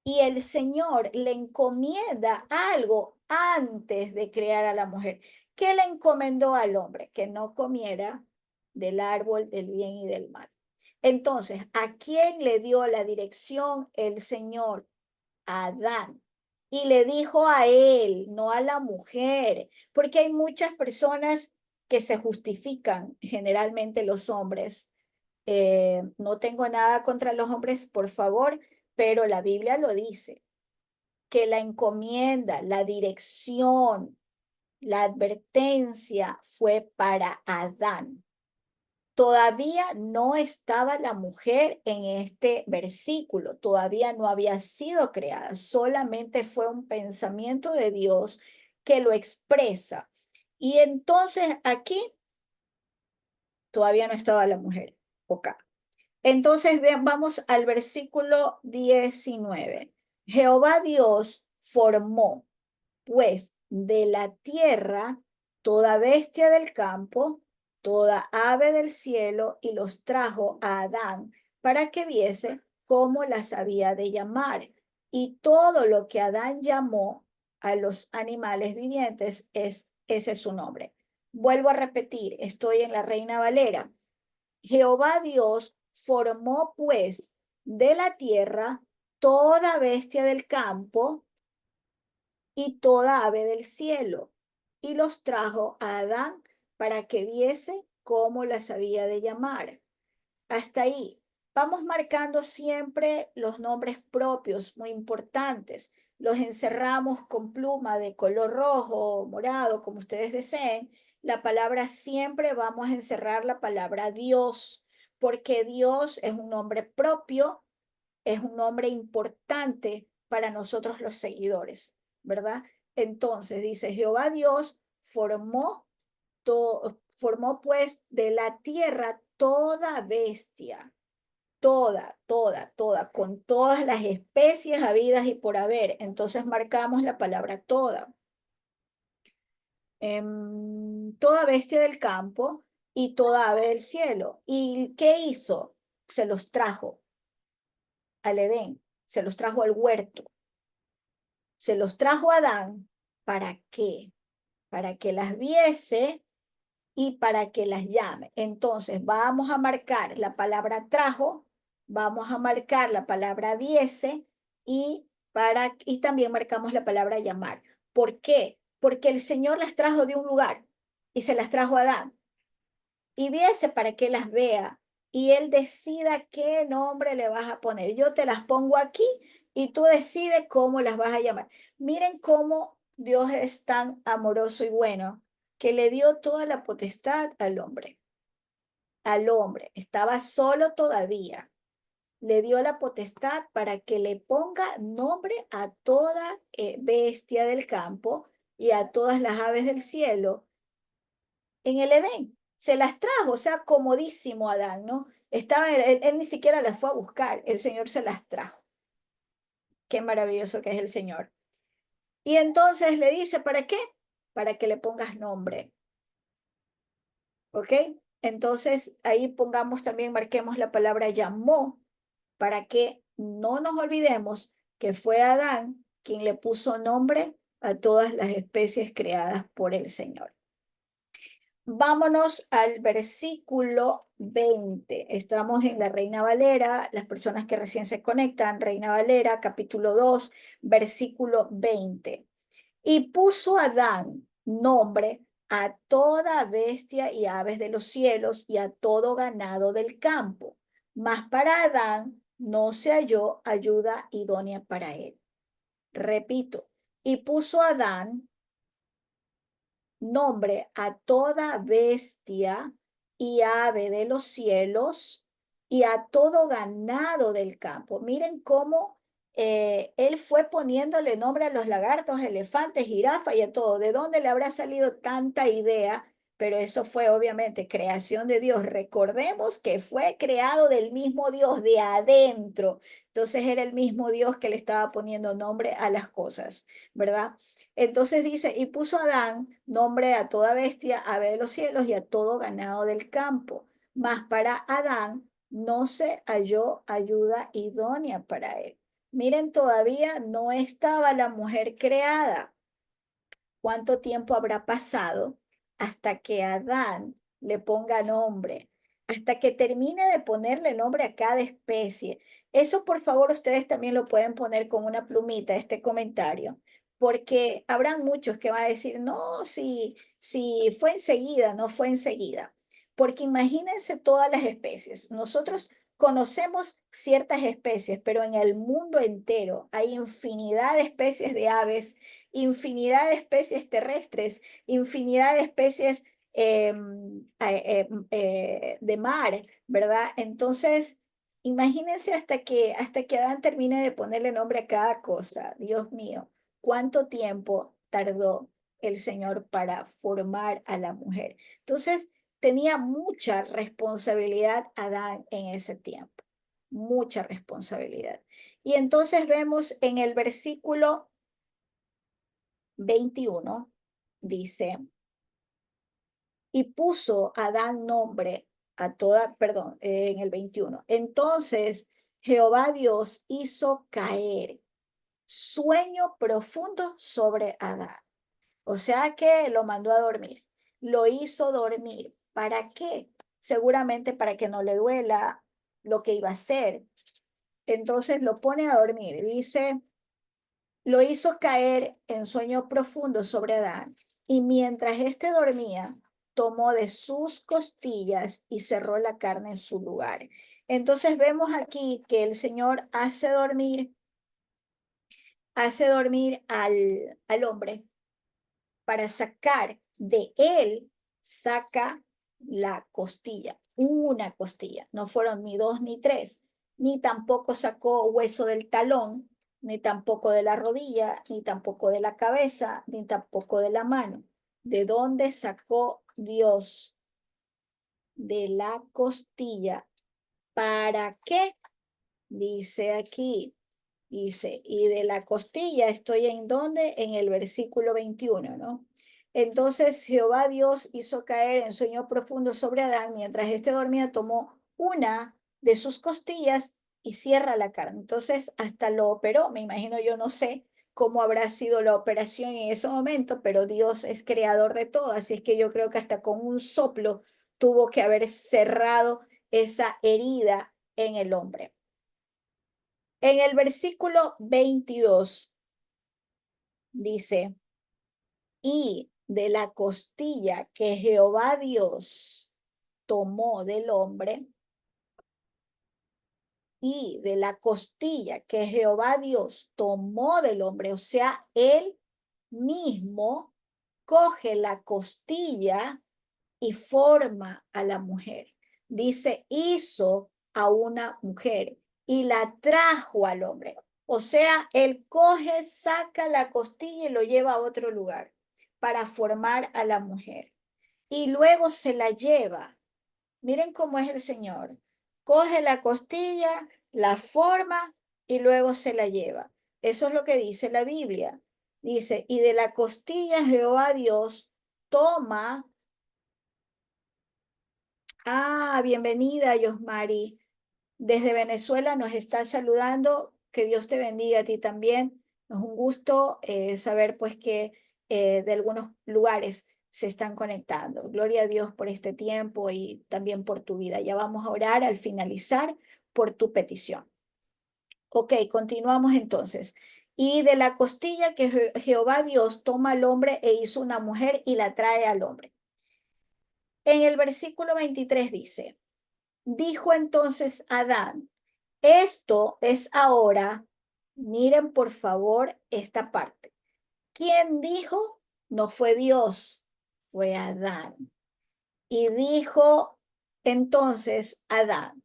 y el Señor le encomienda algo antes de crear a la mujer. ¿Qué le encomendó al hombre? Que no comiera del árbol del bien y del mal. Entonces, ¿a quién le dio la dirección el Señor? A Adán. Y le dijo a él, no a la mujer, porque hay muchas personas que se justifican, generalmente los hombres. No tengo nada contra los hombres, por favor, pero la Biblia lo dice, que la encomienda, la dirección, la advertencia fue para Adán. Todavía no estaba la mujer en este versículo, todavía no había sido creada, solamente fue un pensamiento de Dios que lo expresa. Y entonces aquí todavía no estaba la mujer. Ok. Entonces vamos al versículo 19. Jehová Dios formó pues de la tierra toda bestia del campo, toda ave del cielo, y los trajo a Adán para que viese cómo las había de llamar. Y todo lo que Adán llamó a los animales vivientes ese es su nombre. Vuelvo a repetir, estoy en la Reina Valera. Jehová Dios formó pues de la tierra toda bestia del campo y toda ave del cielo, y los trajo a Adán para que viese cómo las había de llamar. Hasta ahí. Vamos marcando siempre los nombres propios, muy importantes. Los encerramos con pluma de color rojo o morado, como ustedes deseen. La palabra siempre vamos a encerrar la palabra Dios, porque Dios es un nombre propio, es un nombre importante para nosotros los seguidores, ¿verdad? Entonces dice, Jehová Dios formó pues de la tierra toda bestia, toda, con todas las especies habidas y por haber. Entonces marcamos la palabra toda. Toda bestia del campo y toda ave del cielo. ¿Y qué hizo? Se los trajo al Edén, se los trajo al huerto, se los trajo a Adán. ¿Para qué? Para que las viese y para que las llame. Entonces vamos a marcar la palabra trajo, vamos a marcar la palabra viese y también marcamos la palabra llamar. ¿Por qué? Porque el Señor las trajo de un lugar y se las trajo a Adán. Y viese para que las vea y él decida qué nombre le vas a poner. Yo te las pongo aquí y tú decides cómo las vas a llamar. Miren cómo Dios es tan amoroso y bueno que le dio toda la potestad al hombre. Al hombre, estaba solo todavía. Le dio la potestad para que le ponga nombre a toda bestia del campo y a todas las aves del cielo en el Edén. se las trajo, o sea, comodísimo Adán, ¿no? Estaba, él ni siquiera las fue a buscar, el Señor se las trajo. Qué maravilloso que es el Señor. Y entonces le dice, ¿para qué? Para que le pongas nombre, ¿ok? Entonces ahí pongamos también, marquemos la palabra llamó, para que no nos olvidemos que fue Adán quien le puso nombre a todas las especies creadas por el Señor. Vámonos al versículo 20. Estamos en la Reina Valera, las personas que recién se conectan, Reina Valera, capítulo 2, versículo 20. Y puso Adán nombre a toda bestia y aves de los cielos y a todo ganado del campo. Mas para Adán no se halló ayuda idónea para él. Repito, y puso Adán nombre a toda bestia y ave de los cielos y a todo ganado del campo. Miren cómo él fue poniéndole nombre a los lagartos, elefantes, jirafas y a todo. ¿De dónde le habrá salido tanta idea? Pero eso fue obviamente creación de Dios. Recordemos que fue creado del mismo Dios, de adentro. Entonces era el mismo Dios que le estaba poniendo nombre a las cosas, ¿verdad? Entonces dice, y puso Adán nombre a toda bestia, ave de los cielos y a todo ganado del campo. Mas para Adán no se halló ayuda idónea para él. Miren, todavía no estaba la mujer creada. ¿Cuánto tiempo habrá pasado hasta que Adán le ponga nombre? Hasta que termine de ponerle nombre a cada especie. Eso, por favor, ustedes también lo pueden poner con una plumita, este comentario, porque habrán muchos que van a decir, no, si fue enseguida, no fue enseguida. Porque imagínense todas las especies. Nosotros conocemos ciertas especies, pero en el mundo entero hay infinidad de especies de aves, infinidad de especies terrestres, infinidad de especies de mar, ¿verdad? Entonces, imagínense hasta que Adán termine de ponerle nombre a cada cosa. Dios mío, ¿cuánto tiempo tardó el Señor para formar a la mujer? Entonces, tenía mucha responsabilidad Adán en ese tiempo, mucha responsabilidad. Y entonces vemos en el versículo 21 dice, y puso Adán nombre a toda, perdón, en el 21. Entonces Jehová Dios hizo caer sueño profundo sobre Adán. O sea que lo mandó a dormir, lo hizo dormir. ¿Para qué? Seguramente para que no le duela lo que iba a hacer. Entonces lo pone a dormir. Dice, lo hizo caer en sueño profundo sobre Adán, y mientras éste dormía, tomó de sus costillas y cerró la carne en su lugar. Entonces vemos aquí que el Señor hace dormir al hombre para sacar de él, saca la costilla, una costilla. No fueron ni dos ni tres, ni tampoco sacó hueso del talón, ni tampoco de la rodilla, ni tampoco de la cabeza, ni tampoco de la mano. ¿De dónde sacó Dios? De la costilla. ¿Para qué? Dice aquí. Dice, y de la costilla estoy en donde, en el versículo 21, ¿no? Entonces Jehová Dios hizo caer en sueño profundo sobre Adán, mientras éste dormía, tomó una de sus costillas y cierra la carne. Entonces hasta lo operó, me imagino, yo no sé cómo habrá sido la operación en ese momento, pero Dios es creador de todo, así es que yo creo que hasta con un soplo tuvo que haber cerrado esa herida en el hombre. En el versículo 22 dice, y de la costilla que Jehová Dios tomó del hombre, y de la costilla que Jehová Dios tomó del hombre, o sea, él mismo coge la costilla y forma a la mujer. Dice, hizo a una mujer y la trajo al hombre. O sea, él coge, saca la costilla y lo lleva a otro lugar para formar a la mujer. y luego se la lleva. Miren cómo es el Señor. Coge la costilla, la forma y luego se la lleva. Eso es lo que dice la Biblia. Dice, y de la costilla Jehová Dios toma. Bienvenida, Yosmari. Desde Venezuela nos está saludando. Que Dios te bendiga a ti también. Es un gusto saber pues que de algunos lugares se están conectando. Gloria a Dios por este tiempo y también por tu vida. Ya vamos a orar al finalizar por tu petición. Ok, continuamos entonces. Y de la costilla que Jehová Dios toma al hombre e hizo una mujer y la trae al hombre. En el versículo 23 dice, dijo entonces Adán, esto es ahora, miren por favor esta parte. ¿Quién dijo? No fue Dios, fue Adán. Y dijo entonces Adán,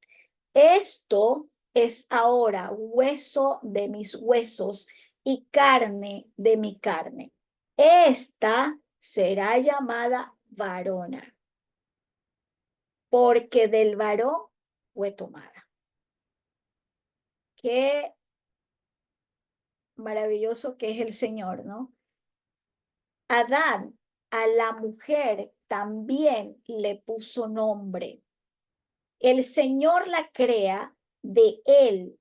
esto es ahora hueso de mis huesos y carne de mi carne. Esta será llamada varona, porque del varón fue tomada. Qué maravilloso que es el Señor, ¿no? Adán a la mujer también le puso nombre. El Señor la crea de él,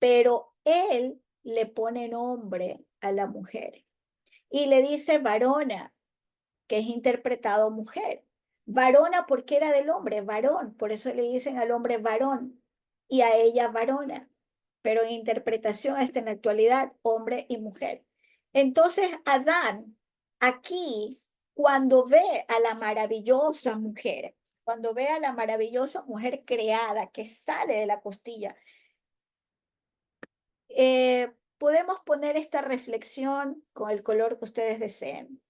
pero él le pone nombre a la mujer y le dice varona, que es interpretado mujer. Varona porque era del hombre, varón, por eso le dicen al hombre varón y a ella varona, pero en interpretación hasta en la actualidad, hombre y mujer. Entonces, Adán, aquí, cuando ve a la maravillosa mujer, cuando ve a la maravillosa mujer creada que sale de la costilla, podemos poner esta reflexión con el color que ustedes deseen.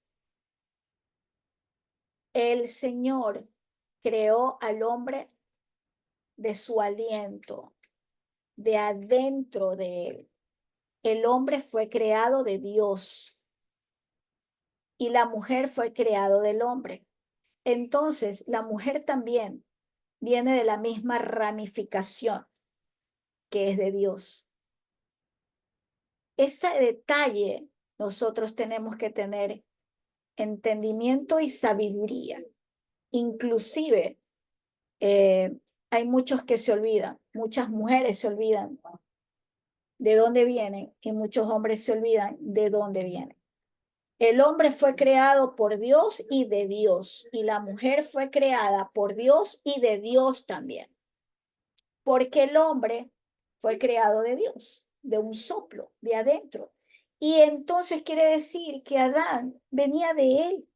El Señor creó al hombre de su aliento, de adentro de él. El hombre fue creado de Dios y la mujer fue creado del hombre. Entonces, la mujer también viene de la misma ramificación que es de Dios. Ese detalle nosotros tenemos que tener entendimiento y sabiduría. Inclusive, hay muchos que se olvidan, muchas mujeres se olvidan de dónde vienen y muchos hombres se olvidan de dónde vienen. El hombre fue creado por Dios y de Dios, y la mujer fue creada por Dios y de Dios también, porque el hombre fue creado de Dios, de un soplo, de adentro. Y entonces quiere decir que Adán venía de él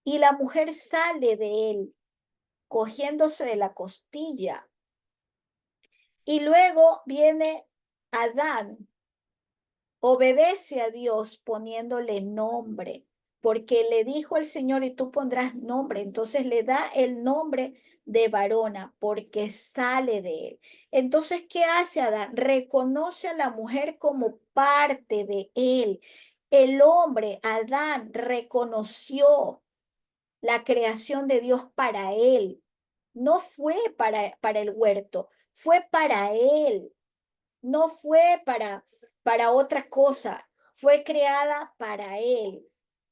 y la mujer sale de él, cogiéndose de la costilla. Y luego viene Adán, obedece a Dios poniéndole nombre, porque le dijo el Señor y tú pondrás nombre. Entonces le da el nombre de varona porque sale de él. Entonces, ¿qué hace Adán? Reconoce a la mujer como parte de él. El hombre, Adán, reconoció la creación de Dios para él. No fue para el huerto, fue para él. No fue para otra cosa, fue creada para él,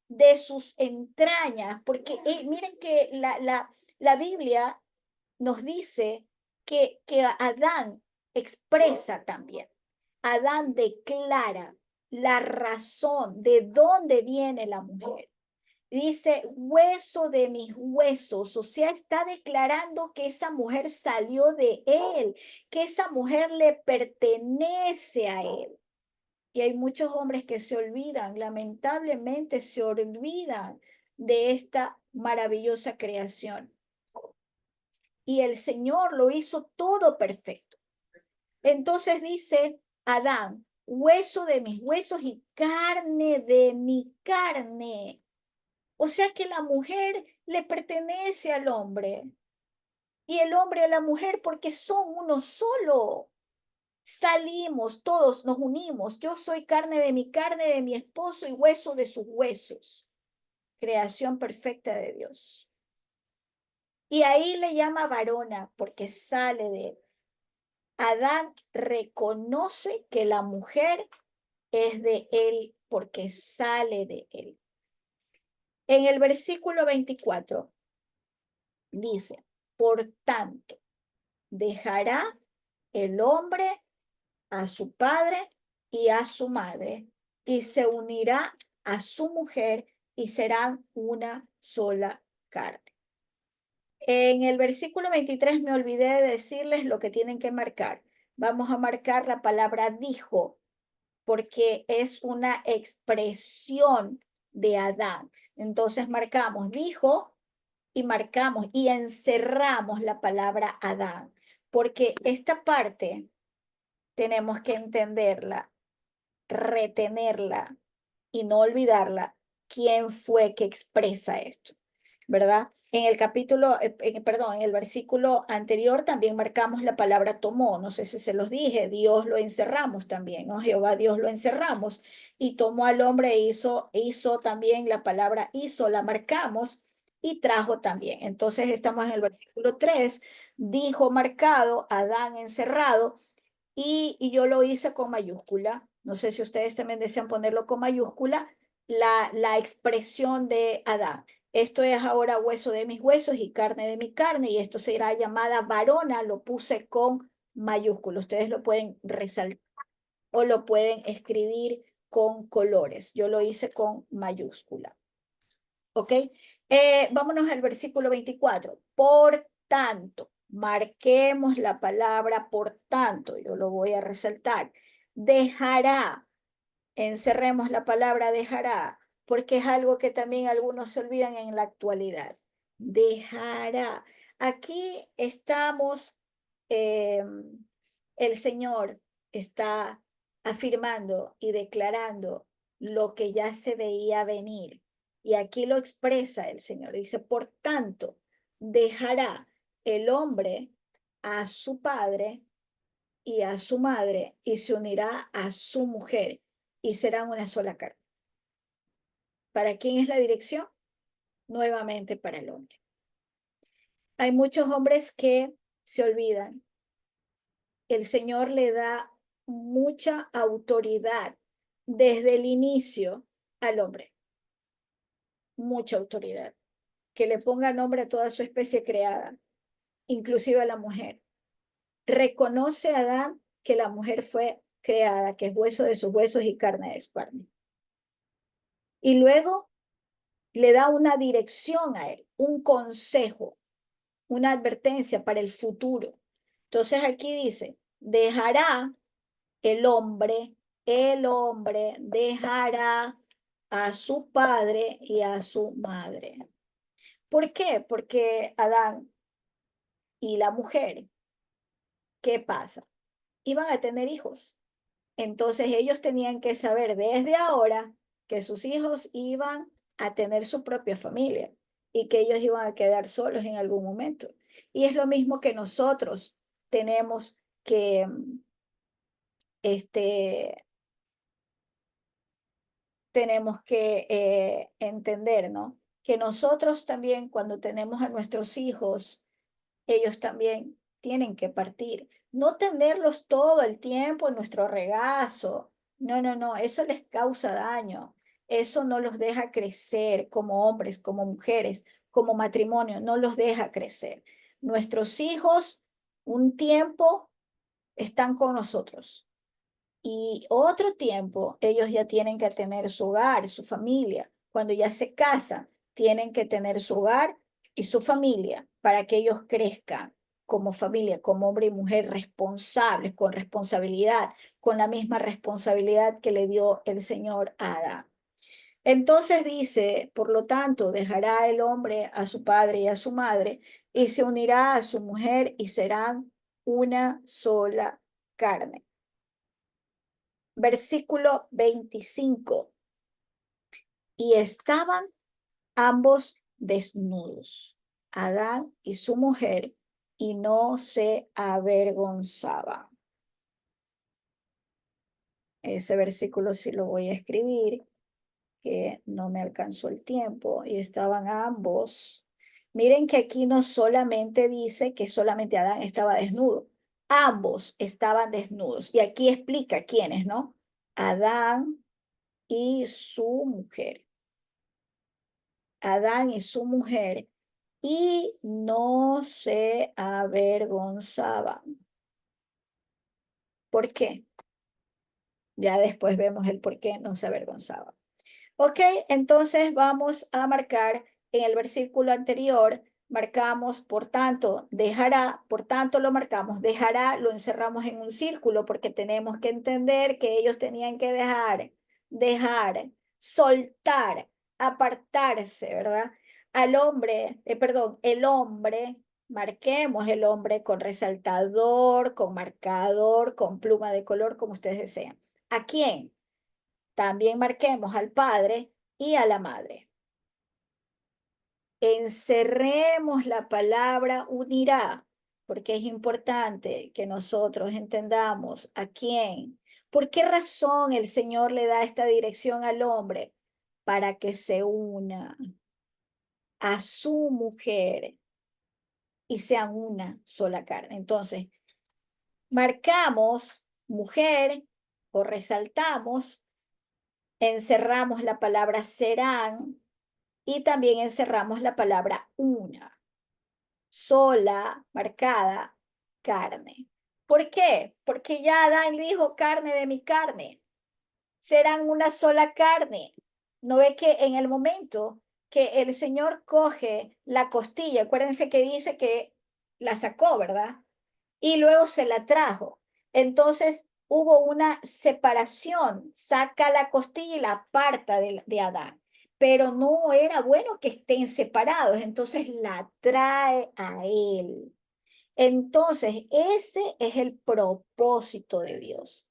de sus entrañas, porque miren que la Biblia nos dice que Adán expresa también, Adán declara la razón de dónde viene la mujer. Dice, hueso de mis huesos, o sea, está declarando que esa mujer salió de él, que esa mujer le pertenece a él. Y hay muchos hombres que se olvidan, lamentablemente se olvidan de esta maravillosa creación. Y el Señor lo hizo todo perfecto. Entonces dice Adán, hueso de mis huesos y carne de mi carne. O sea que la mujer le pertenece al hombre y el hombre a la mujer porque son uno solo. Salimos, todos nos unimos. Yo soy carne de mi esposo y hueso de sus huesos. creación perfecta de Dios. Y ahí le llama varona porque sale de él. Adán reconoce que la mujer es de él porque sale de él. En el versículo 24 dice, por tanto, dejará el hombre a su padre y a su madre y se unirá a su mujer y serán una sola carne. En el versículo 23 me olvidé de decirles lo que tienen que marcar. Vamos a marcar la palabra dijo, porque es una expresión de Adán. Entonces marcamos dijo y marcamos y encerramos la palabra Adán, porque esta parte tenemos que entenderla, retenerla y no olvidarla. ¿Quién fue que expresa esto? ¿Verdad? En el capítulo, perdón, en el versículo anterior también marcamos la palabra tomó. No sé si se los dije, Dios lo encerramos también, ¿no? Jehová Dios lo encerramos y tomó al hombre e hizo también la palabra hizo, la marcamos y trajo también. Entonces estamos en el versículo 3, dijo marcado, Adán encerrado y yo lo hice con mayúscula. No sé si ustedes también desean ponerlo con mayúscula, la expresión de Adán. Esto es ahora hueso de mis huesos y carne de mi carne, y esto será llamada varona, lo puse con mayúscula. Ustedes lo pueden resaltar o lo pueden escribir con colores. Yo lo hice con mayúscula. ¿Ok? Vámonos al versículo 24. Por tanto, marquemos la palabra por tanto, yo lo voy a resaltar. Dejará, encerremos la palabra dejará, porque es algo que también algunos se olvidan en la actualidad. Dejará. Aquí estamos, el Señor está afirmando y declarando lo que ya se veía venir. Y aquí lo expresa el Señor. Dice, por tanto, dejará el hombre a su padre y a su madre y se unirá a su mujer y serán una sola carne. ¿Para quién es la dirección? Nuevamente para el hombre. Hay muchos hombres que se olvidan. El Señor le da mucha autoridad desde el inicio al hombre, mucha autoridad, que le ponga nombre a toda su especie creada, inclusive a la mujer. Reconoce a Adán que la mujer fue creada, que es hueso de sus huesos y carne de su carne. Y luego le da una dirección a él, un consejo, una advertencia para el futuro. Entonces aquí dice, dejará el hombre dejará a su padre y a su madre. ¿Por qué? Porque Adán y la mujer, ¿qué pasa? Iban a tener hijos. Entonces ellos tenían que saber desde ahora que sus hijos iban a tener su propia familia y que ellos iban a quedar solos en algún momento. Y es lo mismo que nosotros tenemos que este, entender, ¿no? Que nosotros también cuando tenemos a nuestros hijos, ellos también tienen que partir. No tenerlos todo el tiempo en nuestro regazo. No, no, no, eso les causa daño. Eso no los deja crecer como hombres, como mujeres, como matrimonio, no los deja crecer. Nuestros hijos un tiempo están con nosotros y otro tiempo ellos ya tienen que tener su hogar, su familia. Cuando ya se casan, tienen que tener su hogar y su familia para que ellos crezcan como familia, como hombre y mujer responsables, con responsabilidad, con la misma responsabilidad que le dio el Señor a Adán. Entonces dice, por lo tanto, dejará el hombre a su padre y a su madre y se unirá a su mujer y serán una sola carne. Versículo 25. Y estaban ambos desnudos, Adán y su mujer, y no se avergonzaban. Ese versículo sí lo voy a escribir. que no me alcanzó el tiempo y estaban ambos. Miren que aquí no solamente dice que solamente Adán estaba desnudo, ambos estaban desnudos. Y aquí explica quiénes, ¿no? Adán y su mujer. Adán y su mujer. Y no se avergonzaban. ¿Por qué? Ya después vemos el por qué no se avergonzaban. Ok, entonces vamos a marcar en el versículo anterior, marcamos, por tanto, dejará, por tanto lo marcamos, dejará, lo encerramos en un círculo porque tenemos que entender que ellos tenían que dejar, soltar, apartarse, ¿verdad? Al hombre, perdón, el hombre, marquemos el hombre con resaltador, con marcador, con pluma de color, como ustedes desean. ¿A quién? También marquemos al padre y a la madre. Encerremos la palabra unirá, porque es importante que nosotros entendamos a quién, por qué razón el Señor le da esta dirección al hombre, para que se una a su mujer y sean una sola carne. Entonces, marcamos mujer o resaltamos, encerramos la palabra serán y también encerramos la palabra una, sola, marcada, carne. ¿Por qué? Porque ya Adán dijo carne de mi carne, serán una sola carne. ¿No ve que en el momento que el Señor coge la costilla, acuérdense que dice que la sacó, ¿verdad? Y luego se la trajo. Entonces hubo una separación, saca la costilla y la aparta de Adán, pero no era bueno que estén separados, entonces la trae a él. Entonces, ese es el propósito de Dios,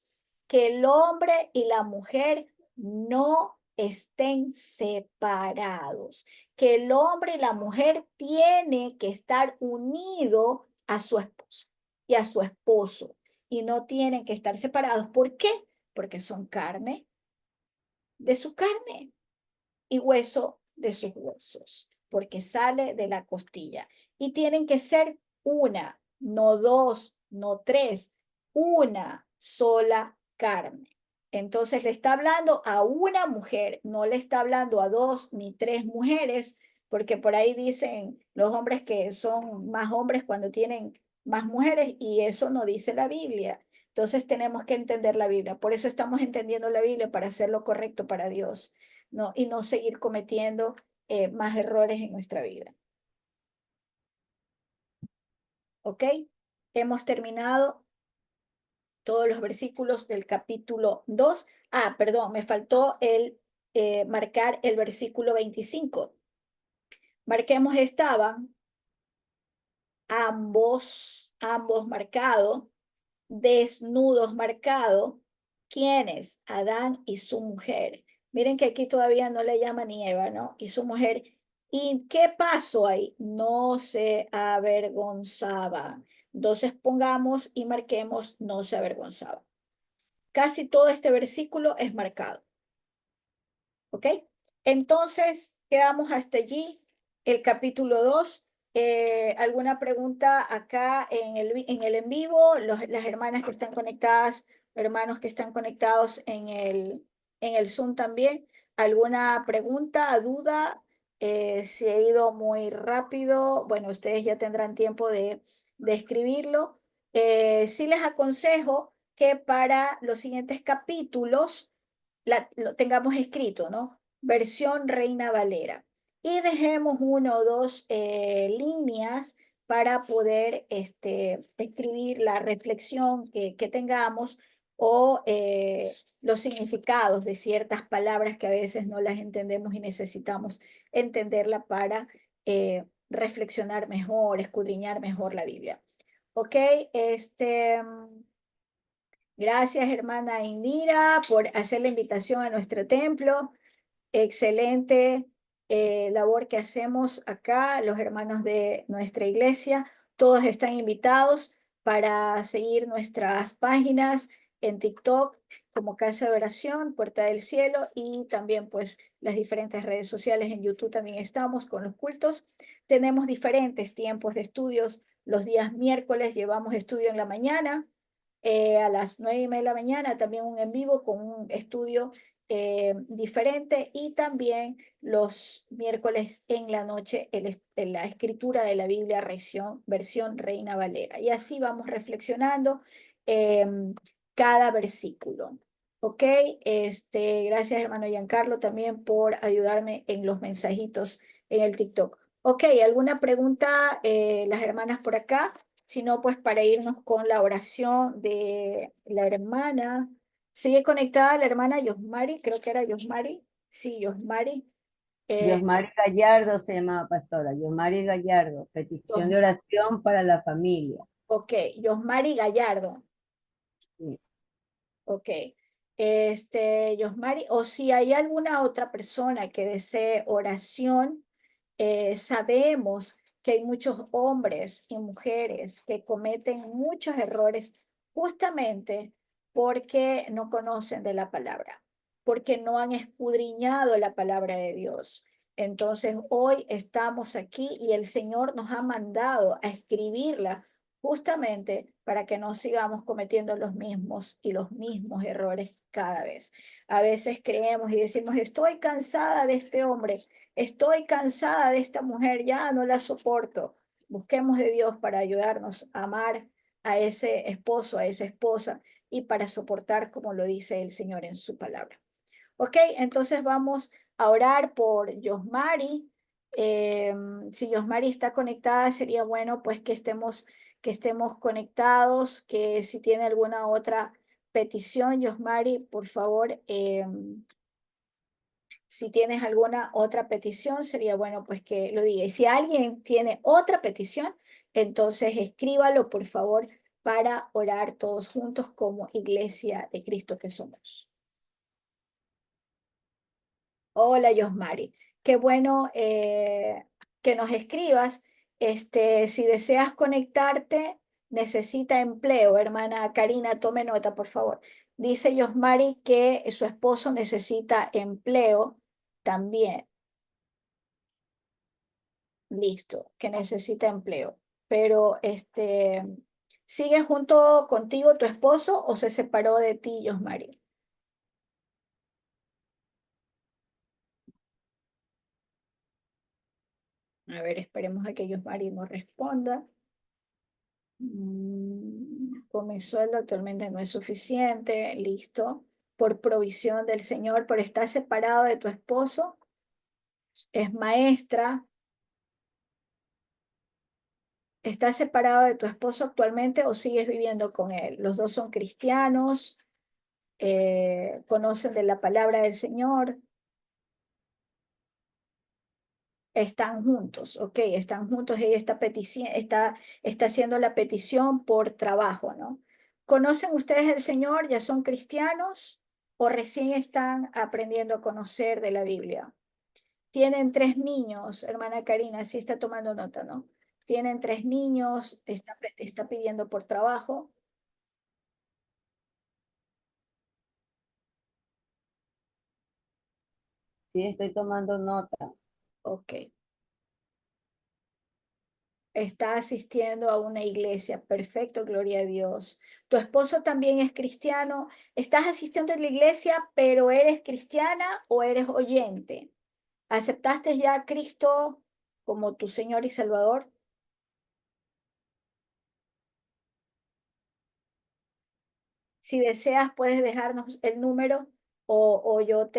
que el hombre y la mujer no estén separados, que el hombre y la mujer tiene que estar unido a su esposa y a su esposo y no tienen que estar separados. ¿Por qué? Porque son carne de su carne y hueso de sus huesos, porque sale de la costilla. Y tienen que ser una, no dos, no tres, una sola carne. Entonces le está hablando a una mujer, no le está hablando a dos ni tres mujeres, porque por ahí dicen los hombres que son más hombres cuando tienen más mujeres y eso no dice la Biblia. Entonces tenemos que entender la Biblia. Por eso estamos entendiendo la Biblia para hacer lo correcto para Dios. ¿No? Y no seguir cometiendo más errores en nuestra vida. ¿Ok? Hemos terminado todos los versículos del capítulo 2. Ah, perdón, me faltó el marcar el versículo 25. Marquemos estaban ambos marcados, desnudos marcados. ¿Quiénes? Adán y su mujer. Miren que aquí todavía no le llama ni Eva, ¿no? Y su mujer. ¿Y qué pasó ahí? No se avergonzaba. Entonces pongamos y marquemos no se avergonzaba. Casi todo este versículo es marcado. ¿Ok? Entonces quedamos hasta allí el capítulo 2. ¿Alguna pregunta acá en el en vivo? Las hermanas que están conectadas, hermanos que están conectados en el Zoom también. ¿Alguna pregunta, duda? Si he ido muy rápido, bueno, ustedes ya tendrán tiempo de escribirlo. Sí les aconsejo que para los siguientes capítulos lo tengamos escrito, ¿no? Versión Reina Valera. Y dejemos una o dos líneas para poder escribir la reflexión que tengamos o los significados de ciertas palabras que a veces no las entendemos y necesitamos entenderla para reflexionar mejor, escudriñar mejor la Biblia. Ok, gracias, hermana Indira, por hacer la invitación a nuestro templo. Excelente labor que hacemos acá, los hermanos de nuestra iglesia. Todos están invitados para seguir nuestras páginas en TikTok como Casa de Oración, Puerta del Cielo, y también pues las diferentes redes sociales. En YouTube también estamos con los cultos. Tenemos diferentes tiempos de estudios. Los días miércoles llevamos estudio en la mañana, a las 9:30 de la mañana, también un en vivo con un estudio diferente, y también los miércoles en la noche la escritura de la Biblia versión Reina Valera. Y así vamos reflexionando cada versículo. Ok, gracias hermano Giancarlo también por ayudarme en los mensajitos en el TikTok. Ok, ¿alguna pregunta, las hermanas por acá? Si no, pues para irnos con la oración de la hermana. Sigue conectada la hermana Yosmari, creo que era Yosmari. Sí, Yosmari. Eh, Yosmari Gallardo se llamaba pastora, Yosmari Gallardo, petición de Yos- oración para la familia. ok, Yosmari Gallardo. Sí. Ok. Yosmari, o si hay alguna otra persona que desee oración, sabemos que hay muchos hombres y mujeres que cometen muchos errores justamente porque no conocen de la palabra, porque no han escudriñado la palabra de Dios. Entonces, hoy estamos aquí y el Señor nos ha mandado a escribirla justamente para que no sigamos cometiendo los mismos errores cada vez. A veces creemos y decimos, estoy cansada de este hombre, estoy cansada de esta mujer, ya no la soporto. Busquemos de Dios para ayudarnos a amar a ese esposo, a esa esposa, y para soportar como lo dice el Señor en su palabra. Ok, entonces vamos a orar por Yosmari. Si Yosmari está conectada, sería bueno pues que estemos conectados, que si tiene alguna otra petición, Yosmari, por favor, si tienes alguna otra petición, sería bueno pues que lo diga. Y si alguien tiene otra petición, entonces escríbalo, por favor, para orar todos juntos como iglesia de Cristo que somos. Hola, Yosmari. Qué bueno que nos escribas. Si deseas conectarte, necesita empleo. Hermana Karina, tome nota, por favor. Dice Yosmari que su esposo necesita empleo también. Listo, que necesita empleo. Pero, ¿sigue junto contigo tu esposo o se separó de ti, Yosmari? A ver, esperemos a que Yosmari nos responda. Con mi sueldo actualmente no es suficiente, listo, por provisión del Señor, pero estás separado de tu esposo, es maestra, estás separado de tu esposo actualmente o sigues viviendo con él. Los dos son cristianos, conocen de la palabra del Señor, están juntos, ok, están juntos, ella está haciendo la petición por trabajo, ¿no? ¿Conocen ustedes el Señor? ¿Ya son cristianos o recién están aprendiendo a conocer de la Biblia? Tienen 3 niños, hermana Karina, sí está tomando nota, ¿no? Tienen 3 niños, está pidiendo por trabajo, Sí, estoy tomando nota. ok. Está asistiendo a una iglesia. Perfecto, gloria a Dios. Tu esposo también es cristiano. ¿Estás asistiendo a la iglesia, pero eres cristiana o eres oyente? ¿Aceptaste ya a Cristo como tu Señor y Salvador? Si deseas, puedes dejarnos el número o yo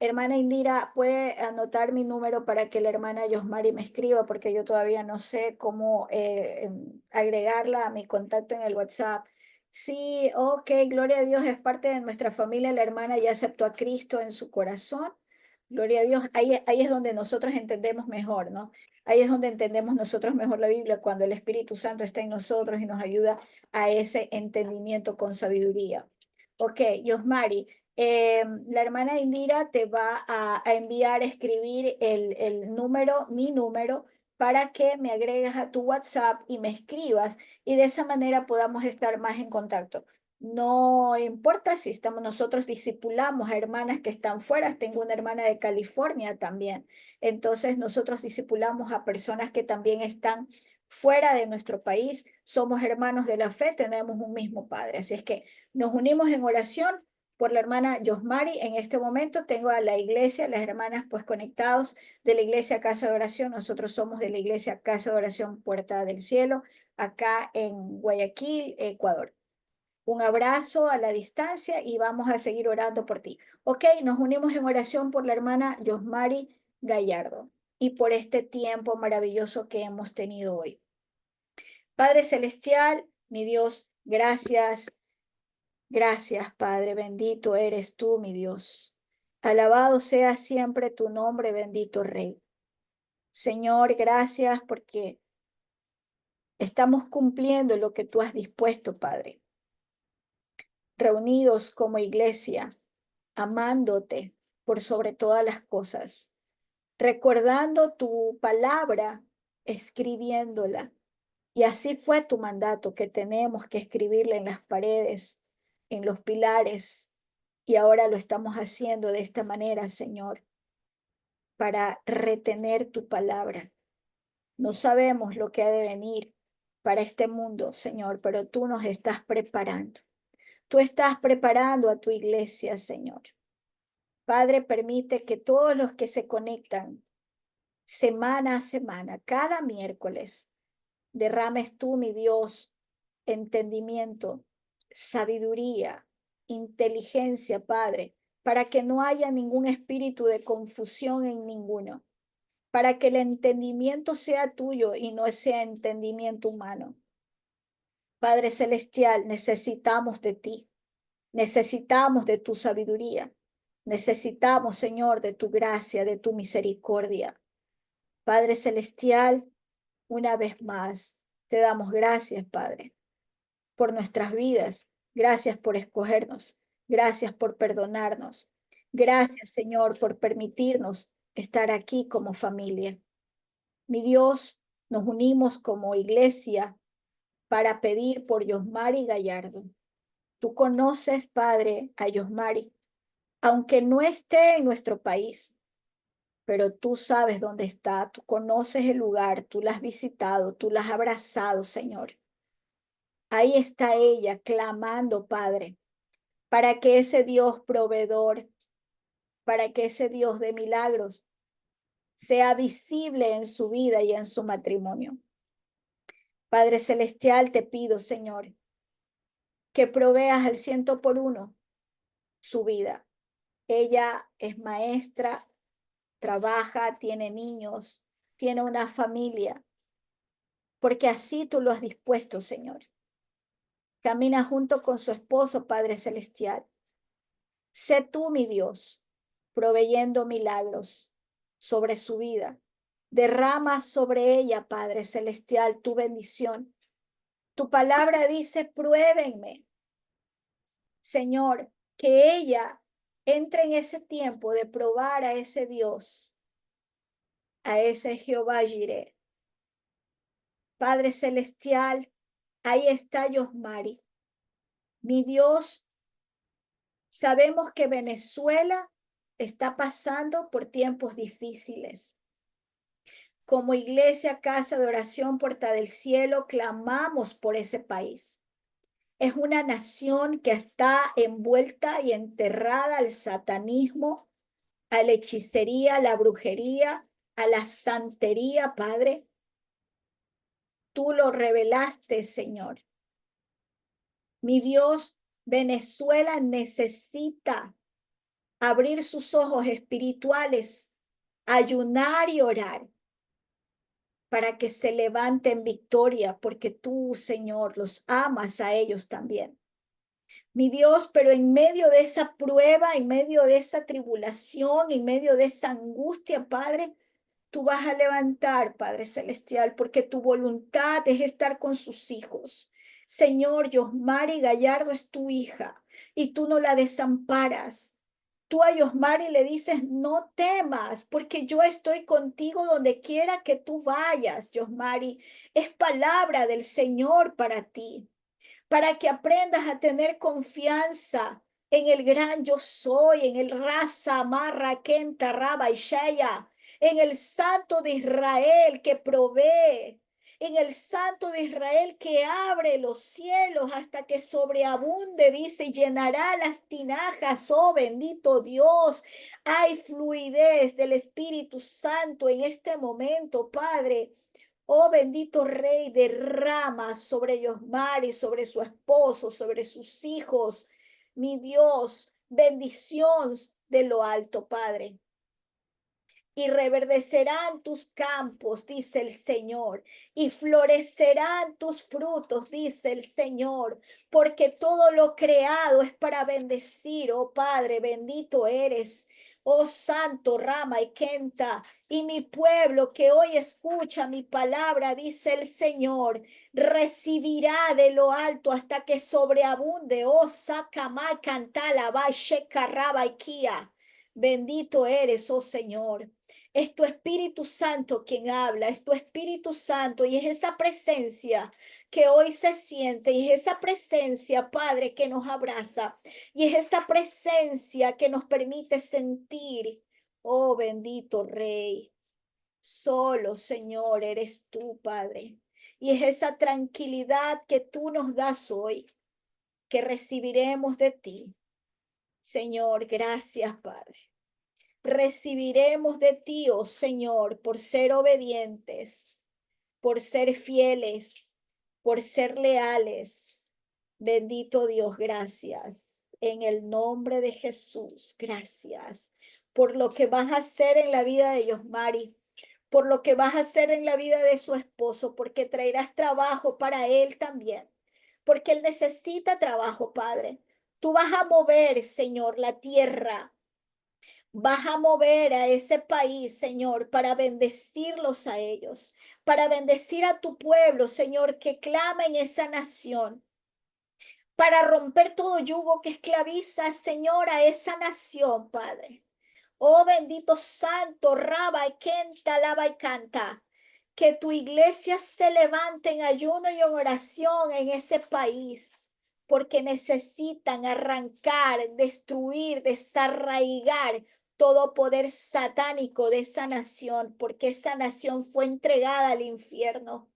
hermana Indira, puede anotar mi número para que la hermana Yosmari me escriba, porque yo todavía no sé cómo agregarla a mi contacto en el WhatsApp. Sí, ok, gloria a Dios, es parte de nuestra familia, la hermana ya aceptó a Cristo en su corazón. Gloria a Dios, ahí es donde nosotros entendemos mejor, ¿no? Ahí es donde entendemos nosotros mejor la Biblia, cuando el Espíritu Santo está en nosotros y nos ayuda a ese entendimiento con sabiduría. Ok, Yosmari, la hermana Indira te va a enviar a escribir el número, mi número, para que me agregues a tu WhatsApp y me escribas y de esa manera podamos estar más en contacto. No importa si nosotros discipulamos a hermanas que están fuera. Tengo una hermana de California también. Entonces nosotros discipulamos a personas que también están fuera de nuestro país. Somos hermanos de la fe, tenemos un mismo Padre. Así es que nos unimos en oración por la hermana Yosmari. En este momento tengo a la iglesia, las hermanas pues conectados de la iglesia Casa de Oración. Nosotros somos de la iglesia Casa de Oración Puerta del Cielo, acá en Guayaquil, Ecuador. Un abrazo a la distancia y vamos a seguir orando por ti. Ok, nos unimos en oración por la hermana Yosmari Gallardo y por este tiempo maravilloso que hemos tenido hoy. Padre Celestial, mi Dios, gracias, gracias, Padre, bendito eres tú, mi Dios. Alabado sea siempre tu nombre, bendito Rey. Señor, gracias porque estamos cumpliendo lo que tú has dispuesto, Padre. Reunidos como iglesia, amándote por sobre todas las cosas, recordando tu palabra, escribiéndola. Y así fue tu mandato, que tenemos que escribirla en las paredes, en los pilares, y ahora lo estamos haciendo de esta manera, Señor, para retener tu palabra. No sabemos lo que ha de venir para este mundo, Señor, pero tú nos estás preparando. Tú estás preparando a tu iglesia, Señor. Padre, permite que todos los que se conectan semana a semana, cada miércoles, derrames tú, mi Dios, entendimiento, sabiduría, inteligencia, Padre, para que no haya ningún espíritu de confusión en ninguno, para que el entendimiento sea tuyo y no sea entendimiento humano. Padre Celestial, necesitamos de ti, necesitamos de tu sabiduría, necesitamos, Señor, de tu gracia, de tu misericordia. Padre Celestial, una vez más, te damos gracias, Padre, por nuestras vidas. Gracias por escogernos. Gracias por perdonarnos. Gracias, Señor, por permitirnos estar aquí como familia. Mi Dios, nos unimos como iglesia para pedir por Yosmari Gallardo. Tú conoces, Padre, a Yosmari, aunque no esté en nuestro país, pero tú sabes dónde está, tú conoces el lugar, tú la has visitado, tú la has abrazado, Señor. Ahí está ella clamando, Padre, para que ese Dios proveedor, para que ese Dios de milagros sea visible en su vida y en su matrimonio. Padre Celestial, te pido, Señor, que proveas al 100 por 1 su vida. Ella es maestra, trabaja, tiene niños, tiene una familia, porque así tú lo has dispuesto, Señor. Camina junto con su esposo, Padre Celestial. Sé tú, mi Dios, proveyendo milagros sobre su vida. Derrama sobre ella, Padre Celestial, tu bendición. Tu palabra dice, pruébenme, Señor, que ella entre en ese tiempo de probar a ese Dios, a ese Jehová Jireh. Padre Celestial, ahí está Yosmari. Mi Dios, sabemos que Venezuela está pasando por tiempos difíciles. Como iglesia, Casa de Oración, Puerta del Cielo, clamamos por ese país. Es una nación que está envuelta y enterrada al satanismo, a la hechicería, a la brujería, a la santería, Padre. Tú lo revelaste, Señor. Mi Dios, Venezuela necesita abrir sus ojos espirituales, ayunar y orar para que se levante en victoria, porque tú, Señor, los amas a ellos también. Mi Dios, pero en medio de esa prueba, en medio de esa tribulación, en medio de esa angustia, Padre, tú vas a levantar, Padre Celestial, porque tu voluntad es estar con sus hijos. Señor, Yosmari Gallardo es tu hija y tú no la desamparas. Tú a Yosmari le dices, no temas, porque yo estoy contigo donde quiera que tú vayas, Yosmari. Es palabra del Señor para ti. para que aprendas a tener confianza en el gran yo soy, en el Raza, Marra, Kenta, Raba y Shaya, en el Santo de Israel que provee, en el Santo de Israel que abre los cielos hasta que sobreabunde, dice, y llenará las tinajas, oh bendito Dios. Hay fluidez del Espíritu Santo en este momento, Padre. Oh bendito Rey, derrama sobre Yosmar y sobre su esposo, sobre sus hijos, mi Dios, bendición de lo alto, Padre. Y reverdecerán tus campos, dice el Señor, y florecerán tus frutos, dice el Señor, porque todo lo creado es para bendecir, oh Padre, bendito eres. Oh Santo, Rama y Kenta, y mi pueblo que hoy escucha mi palabra, dice el Señor, recibirá de lo alto hasta que sobreabunde. Oh Sakamai Cantala, Sheka Raba y Kia. Bendito eres, oh Señor. Es tu Espíritu Santo quien habla, es tu Espíritu Santo y es esa presencia que hoy se siente y es esa presencia, Padre, que nos abraza y es esa presencia que nos permite sentir, oh bendito Rey, solo Señor eres tú, Padre. Y es esa tranquilidad que tú nos das hoy, que recibiremos de ti. Señor, gracias, Padre. Recibiremos de ti, oh Señor, por ser obedientes, por ser fieles, por ser leales. Bendito Dios, gracias. En el nombre de Jesús, gracias por lo que vas a hacer en la vida de Yosmari, por lo que vas a hacer en la vida de su esposo, porque traerás trabajo para él también, porque él necesita trabajo, Padre. Tú vas a mover, Señor, la tierra. Vas a mover a ese país, Señor, para bendecirlos a ellos, para bendecir a tu pueblo, Señor, que clama en esa nación, para romper todo yugo que esclaviza, Señor, a esa nación, Padre. Oh bendito Santo, Raba y Kenta, Lava y Canta. Que tu iglesia se levante en ayuno y en oración en ese país, porque necesitan arrancar, destruir, desarraigar todo poder satánico de esa nación, porque esa nación fue entregada al infierno.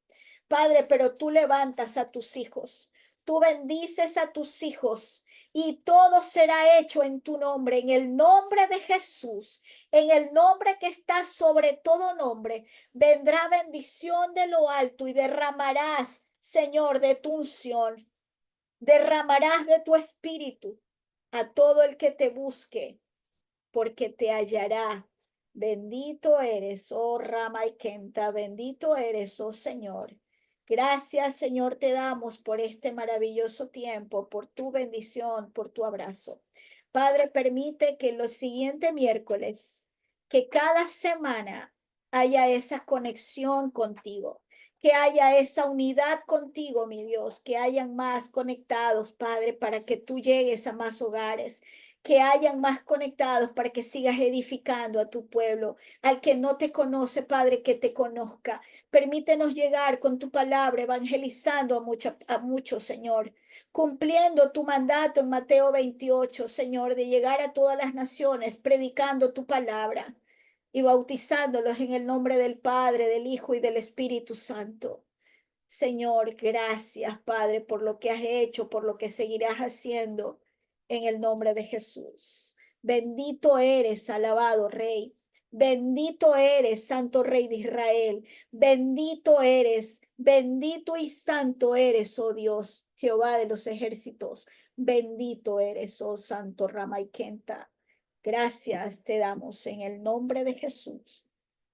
Padre, pero tú levantas a tus hijos, tú bendices a tus hijos y todo será hecho en tu nombre, en el nombre de Jesús, en el nombre que está sobre todo nombre. Vendrá bendición de lo alto y derramarás, Señor, de tu unción, derramarás de tu espíritu a todo el que te busque, porque te hallará. Bendito eres, oh Rama y Kenta, bendito eres, oh Señor. Gracias, Señor, te damos por este maravilloso tiempo, por tu bendición, por tu abrazo. Padre, permite que los siguientes miércoles, que cada semana haya esa conexión contigo, que haya esa unidad contigo, mi Dios, que hayan más conectados, Padre, para que tú llegues a más hogares, que hayan más conectados para que sigas edificando a tu pueblo, al que no te conoce, Padre, que te conozca. Permítenos llegar con tu palabra, evangelizando a muchos, Señor, cumpliendo tu mandato en Mateo 28, Señor, de llegar a todas las naciones, predicando tu palabra y bautizándolos en el nombre del Padre, del Hijo y del Espíritu Santo. Señor, gracias, Padre, por lo que has hecho, por lo que seguirás haciendo en el nombre de Jesús. Bendito eres, alabado Rey. Bendito eres, Santo Rey de Israel. Bendito eres, bendito y santo eres, oh Dios, Jehová de los ejércitos. Bendito eres, oh Santo Rama y Kenta. Gracias te damos en el nombre de Jesús.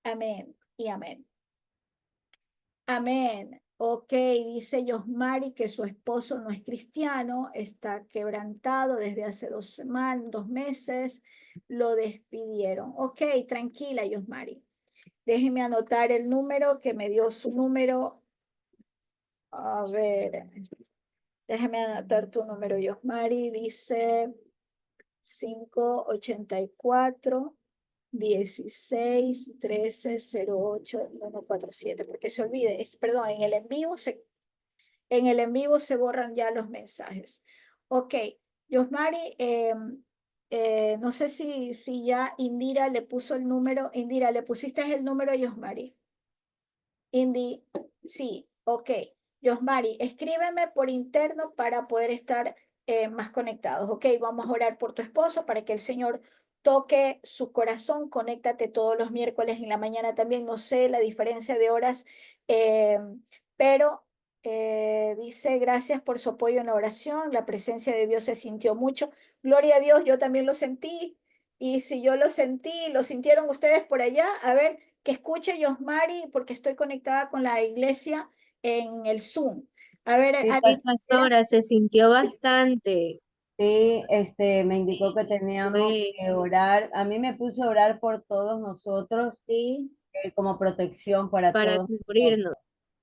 Amén y amén. Amén. Ok, dice Yosmari que su esposo no es cristiano, está quebrantado desde hace 2 meses, lo despidieron. Ok, tranquila, Yosmari. Déjeme anotar el número que me dio su número. A ver, déjame anotar tu número, Yosmari. Dice 584. 16 13 08 147, porque se olvide, perdón, en el en vivo En el en vivo se borran ya los mensajes. Ok, Yosmari, no sé si ya Indira le puso el número. Indira, ¿le pusiste el número a Yosmari? Indy, sí, ok. Yosmari, escríbeme por interno para poder estar más conectados. Ok, vamos a orar por tu esposo para que el Señor toque su corazón. Conéctate todos los miércoles en la mañana también. No sé la diferencia de horas, eh, pero dice, gracias por su apoyo en la oración. La presencia de Dios se sintió mucho. Gloria a Dios, yo también lo sentí. Y si yo lo sentí, lo sintieron ustedes por allá. A ver, que escuche Yosmari, porque estoy conectada con la iglesia en el Zoom. A ver, Sí, Sí, ¿alguien quiera? pastora, se sintió bastante. sí, me indicó que teníamos Fue que orar. A mí me puso a orar por todos nosotros, Sí, como protección para para todos nosotros, cubrirnos.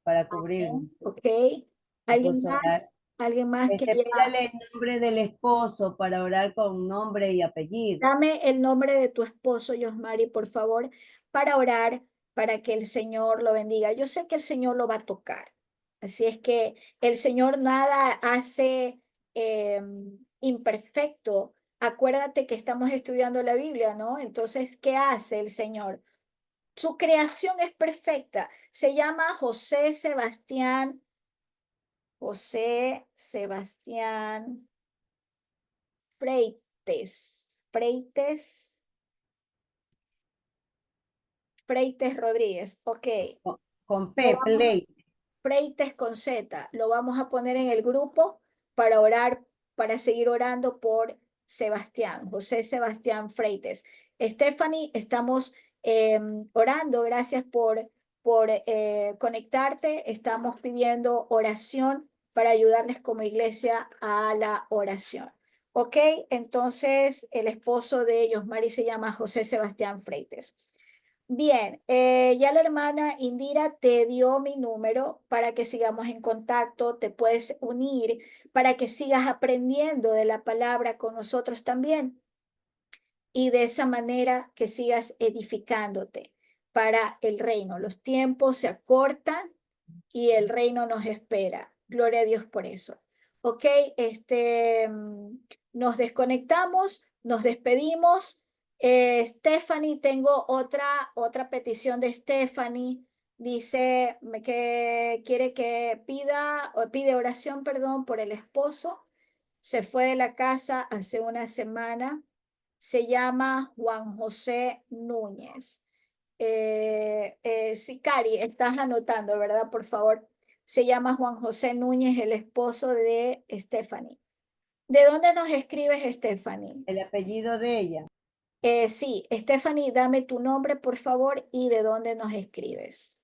para amén. cubrirnos. Ok. Me ¿Alguien puso a más? orar. ¿Alguien más que ya? Pídale el nombre del esposo para orar con nombre y apellido. Dame el nombre de tu esposo, Yosmari, por favor, para orar, para que el Señor lo bendiga. Yo sé que el Señor lo va a tocar. Así es que el Señor nada hace imperfecto. Acuérdate que estamos estudiando la Biblia, ¿no? Entonces, ¿qué hace el Señor? Su creación es perfecta. Se llama José Sebastián Freites, Freites Rodríguez. Ok, Con lo P, vamos, Play. Freites con Z. Lo vamos a poner en el grupo para orar, para seguir orando por Sebastián, José Sebastián Freites. Stephanie, estamos orando. Gracias por conectarte. Estamos pidiendo oración para ayudarles como iglesia a la oración. Ok, entonces el esposo de ellos, Mari, se llama José Sebastián Freites. Bien, ya la hermana Indira te dio mi número para que sigamos en contacto, te puedes unir para que sigas aprendiendo de la palabra con nosotros también y de esa manera que sigas edificándote para el reino. Los tiempos se acortan y el reino nos espera. Gloria a Dios por eso. Ok, nos desconectamos, nos despedimos. Stephanie, tengo otra petición de Stephanie. Dice que quiere que pide oración, perdón, por el esposo. Se fue de la casa hace una semana. Se llama Juan José Núñez. Sí, Cari, estás anotando, ¿verdad? Por favor. Se llama Juan José Núñez, el esposo de Stephanie. ¿De dónde nos escribes, Stephanie? El apellido de ella. Sí, Stephanie, dame tu nombre, por favor, y de dónde nos escribes.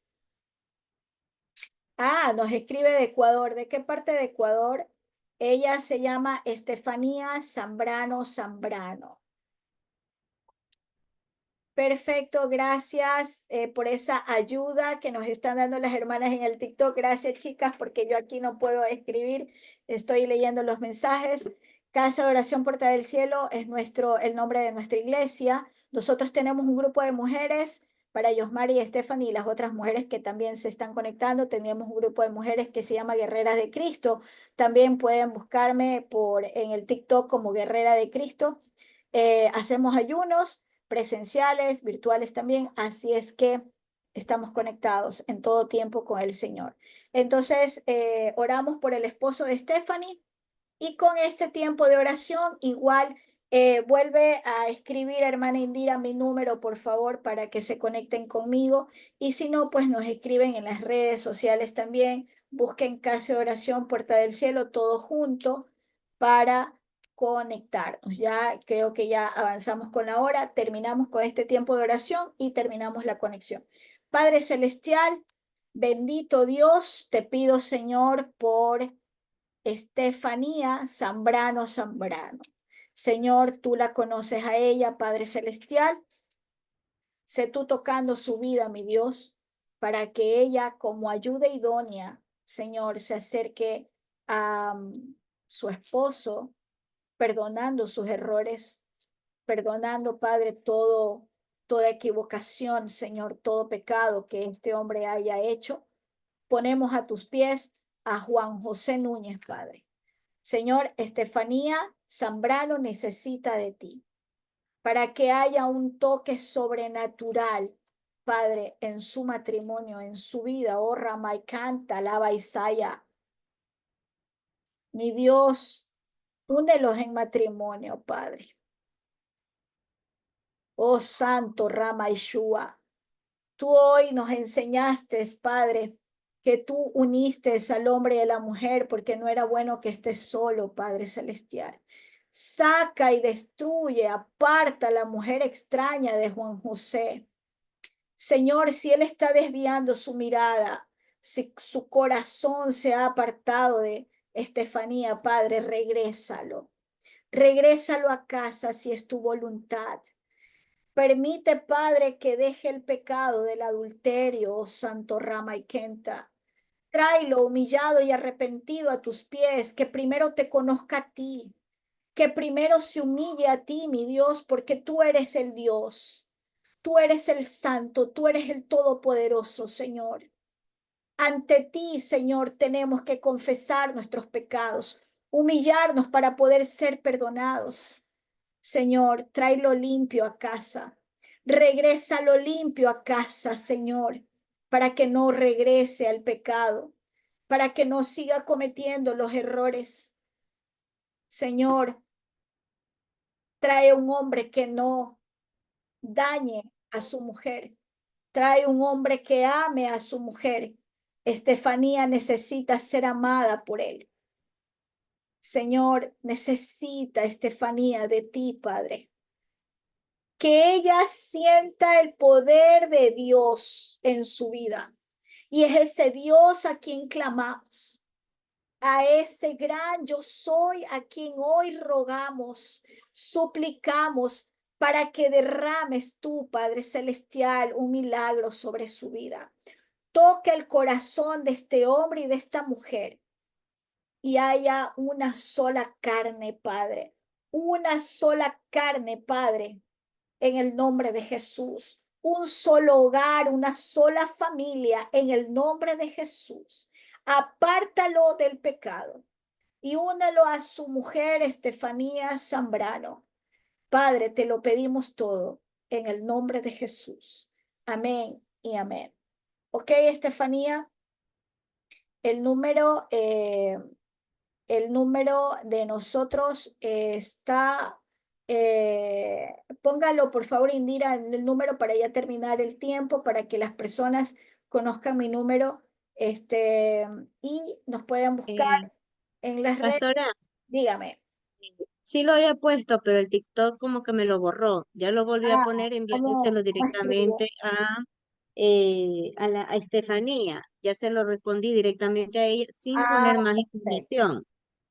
Ah, nos escribe de Ecuador. ¿De qué parte de Ecuador? Ella se llama Estefanía Zambrano. Perfecto, gracias por esa ayuda que nos están dando las hermanas en el TikTok. Gracias, chicas, porque yo aquí no puedo escribir, estoy leyendo los mensajes. Casa de Oración Puerta del Cielo es el nombre de nuestra iglesia. Nosotros tenemos un grupo de mujeres para Yosmari y Stephanie y las otras mujeres que también se están conectando. Tenemos un grupo de mujeres que se llama Guerreras de Cristo. También pueden buscarme en el TikTok como Guerrera de Cristo. Hacemos ayunos presenciales, virtuales también, así es que estamos conectados en todo tiempo con el Señor. Entonces, oramos por el esposo de Stephanie y con este tiempo de oración, igual vuelve a escribir, hermana Indira, mi número, por favor, para que se conecten conmigo. Y si no, pues nos escriben en las redes sociales también. Busquen Casa de Oración Puerta del Cielo, todo junto, para conectarnos. Ya creo que ya avanzamos con la hora, terminamos con este tiempo de oración y terminamos la conexión. Padre Celestial, bendito Dios, te pido, Señor, por Estefanía Zambrano. Señor, tú la conoces a ella, Padre Celestial. Sé tú tocando su vida, mi Dios, para que ella, como ayuda idónea, Señor, se acerque a su esposo, perdonando sus errores, perdonando, Padre, toda equivocación, Señor, todo pecado que este hombre haya hecho. Ponemos a tus pies a Juan José Núñez, Padre. Señor, Estefanía Zambrano necesita de ti para que haya un toque sobrenatural, Padre, en su matrimonio, en su vida. Oh, Ramaikanta, Lava Isaya. Mi Dios, únelos en matrimonio, Padre. Oh, Santo Rama Yeshua. Tú hoy nos enseñaste, Padre, que tú uniste al hombre y a la mujer porque no era bueno que estés solo, Padre Celestial. Saca y destruye, aparta a la mujer extraña de Juan José. Señor, si él está desviando su mirada, si su corazón se ha apartado de Estefanía, Padre, regrésalo. Regrésalo a casa si es tu voluntad. Permite, Padre, que deje el pecado del adulterio, oh Santo Rama y Kenta. Tráelo humillado y arrepentido a tus pies, que primero te conozca a ti, que primero se humille a ti, mi Dios, porque tú eres el Dios, tú eres el Santo, tú eres el Todopoderoso, Señor. Ante ti, Señor, tenemos que confesar nuestros pecados, humillarnos para poder ser perdonados. Señor, tráelo limpio a casa. Regrésalo limpio a casa, Señor, para que no regrese al pecado, para que no siga cometiendo los errores. Señor, trae un hombre que no dañe a su mujer. Trae un hombre que ame a su mujer. Estefanía necesita ser amada por él. Señor, necesita Estefanía de ti, Padre. Que ella sienta el poder de Dios en su vida. Y es ese Dios a quien clamamos, a ese gran yo soy a quien hoy rogamos, suplicamos para que derrames tú, Padre Celestial, un milagro sobre su vida. Toca el corazón de este hombre y de esta mujer y haya una sola carne, Padre, una sola carne, Padre, en el nombre de Jesús. Un solo hogar, una sola familia, en el nombre de Jesús. Apártalo del pecado y únelo a su mujer Estefanía Zambrano. Padre, te lo pedimos todo en el nombre de Jesús. Amén y amén. Ok, Estefanía, el número, eh, el número de nosotros está, póngalo por favor, Indira, en el número para ya terminar el tiempo, para que las personas conozcan mi número y nos puedan buscar Eh, en las redes. Pastora, Dígame. sí lo había puesto, pero el TikTok como que me lo borró. Ya lo volví a Ah, poner ¿cómo, enviándoselo cómo escribo? directamente a Estefanía. Ya se lo respondí directamente a ella sin Ah, poner más perfecto. información.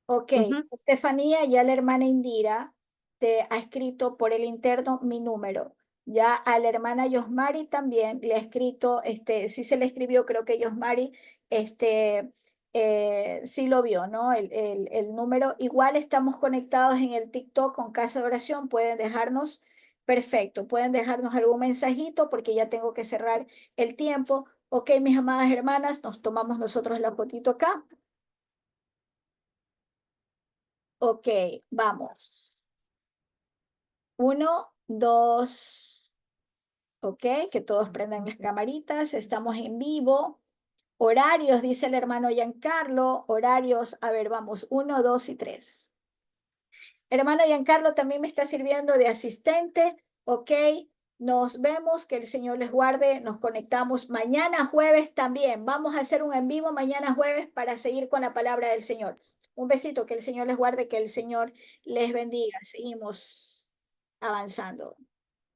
Ok, Ujú. Estefanía, ya la hermana Indira te ha escrito por el interno mi número. Ya a la hermana Yosmari también le ha escrito, sí se le escribió, creo que Yosmari, sí lo vio, ¿no? El número. Igual estamos conectados en el TikTok con Casa de Oración, pueden dejarnos, perfecto, pueden dejarnos algún mensajito porque ya tengo que cerrar el tiempo. Ok, mis amadas hermanas, nos tomamos nosotros la fotito acá. Ok, vamos. 1, 2. Ok, que todos prendan las camaritas. Estamos en vivo. Horarios, dice el hermano Giancarlo. Horarios, a ver, vamos. 1, 2 y 3. Hermano Giancarlo también me está sirviendo de asistente. Ok, nos vemos. Que el Señor les guarde. Nos conectamos mañana jueves también. Vamos a hacer un en vivo mañana jueves para seguir con la palabra del Señor. Un besito, que el Señor les guarde, que el Señor les bendiga. Seguimos avanzando.